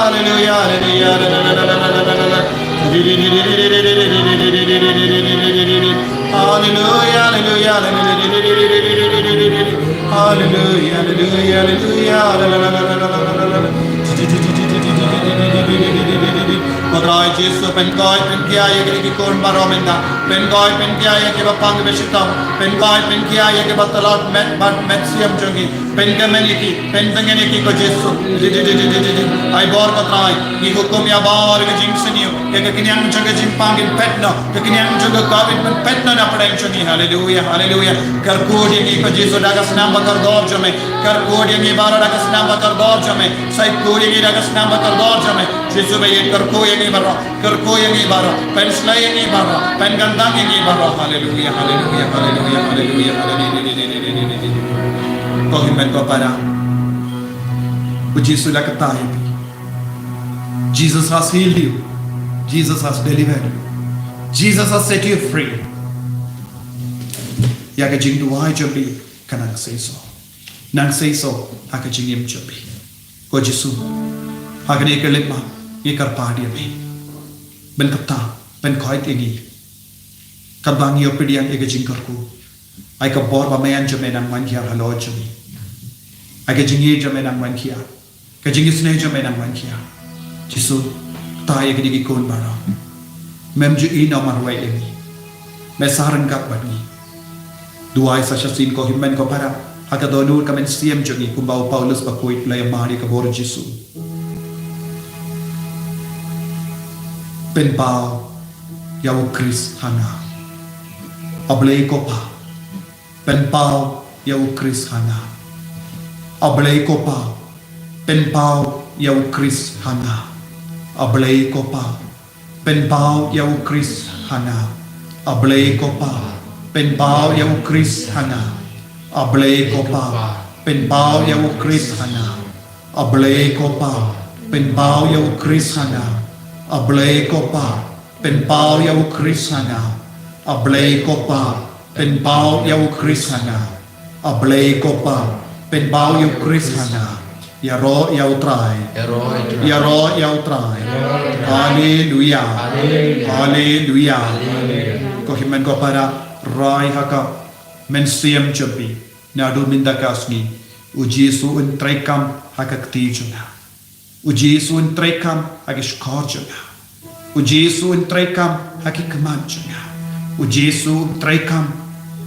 Kodrai Jesu penkai penkiaya ke kon baromenda penkai penkiaya ke bapang beshitam penkai penkiaya ke batalat met siam jongi pengemeniki pentengeniki ko Jesu ai bor kodrai ni hukum ya bar ke jingsaniyo ke kinyang jaga jimpangin petna ke kinyang jaga kawin petna na padai choni hallelujah hallelujah kar kodi ki ko Jesu dagas nam bakar dor jame kar kodi ni bar dagas nam bakar dor jame sai kodi ni dagas nam bakar dor jame Jesu be kar ko ye ni baro pen slay ye ni baro pen gandang ye ni baro hallelujah hallelujah hallelujah hallelujah hallelujah ko himen ko para Jesu la katai Jesus has healed you Jesus has delivered you Jesus has set you free ya ka jing duai jobi kanang say so nang say so aka jing yem jobi ko Jesu agane ke lepma ye kar pa dia me ben kapta ben khoi tegi kabang yo pedian ege jingkar ku ai ka bor ba mayan jame nang man khia halo jami ai ka jingi jame nang man khia ka jingi sne jame nang man khia Jesu ta ye gidi kon bara mem ju ina marwai emi me saran kat bani duai sa shasin ko himmen ko para aka donur kamen siam jogi kumbau Paulus ba koit lay mari ka bor Jesu pen pao yau Chris hana ablei kopa pen pao yau Chris hana ablei kopa pen pao yau Chris hana ablei kopa pen pao yau Chris hana ablei kopa pen pao yau Chris hana ablei kopa pen pao yau Chris hana ablei kopa pen pao yau Chris hana ablei kopa pen pao yau Chris hana ablei kopa pen pao yau Chris hana ablei kopa pen pao yau Chris hana ya ro yau trai hallelujah hallelujah ko himen ko para rai haka men siam chopi na do minda kasni u Jesu un trekam haka ktijuna u Jesu un trekam haka shkorjuna u Jesu un trekam haka kmanjuna u Jesu trekam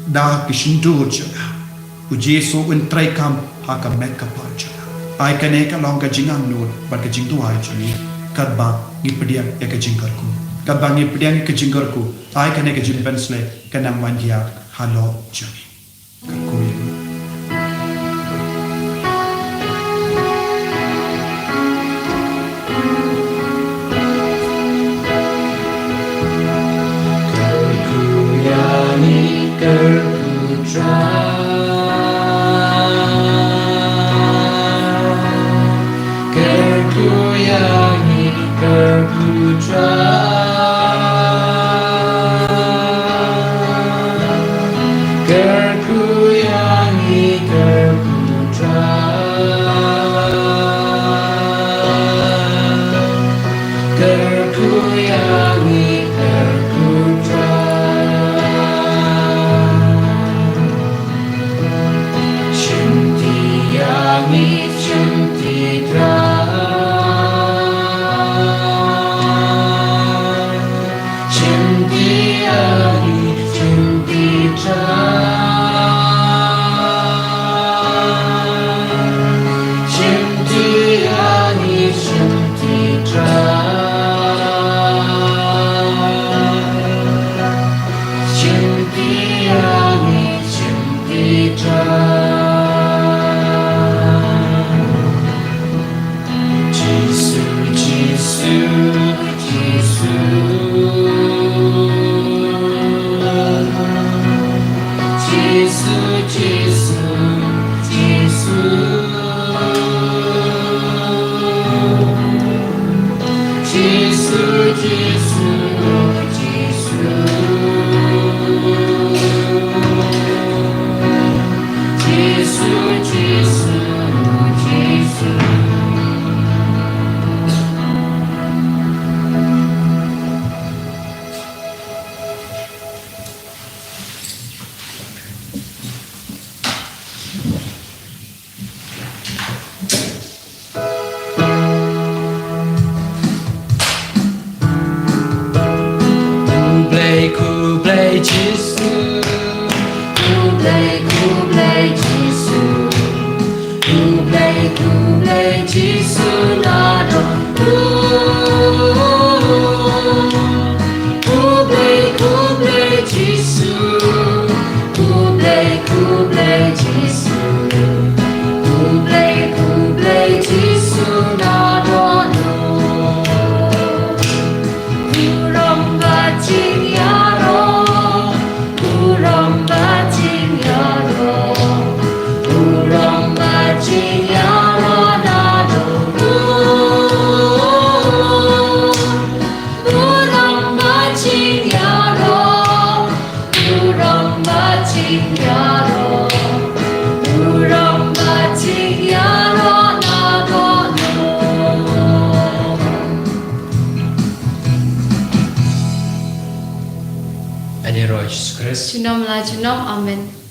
da kishinturjuna u Jesu un trekam haka metkapanjuna ai kane ka long ka jingang nur ban ka jingtu ai chuni kadba ngipdian ya ka jingkarku kadba ngipdian ka jingkarku ai kane ka jimpensle kanang mangia halo chuni kakui Kerkuyani kerkutra Kerkuyani kerkutra Kerkuyani kerkutra Kerkuyani kerkutra Shintiyani shintitra Shintiyani shintitra Shintiyani shintitra Shintiyani shintitra Giêsu Kublai Giêsu Kublai Giêsu nado Kublai Giêsu Kublai Giêsu Kublai Giêsu nado Kurang batin yaro Kurang batin yaro Kurang batin yaro nado Kurang batin yaro Kurang batin yaro Kurang batin yaro nado Ani roh Yesus Kristus Junom la junom amen.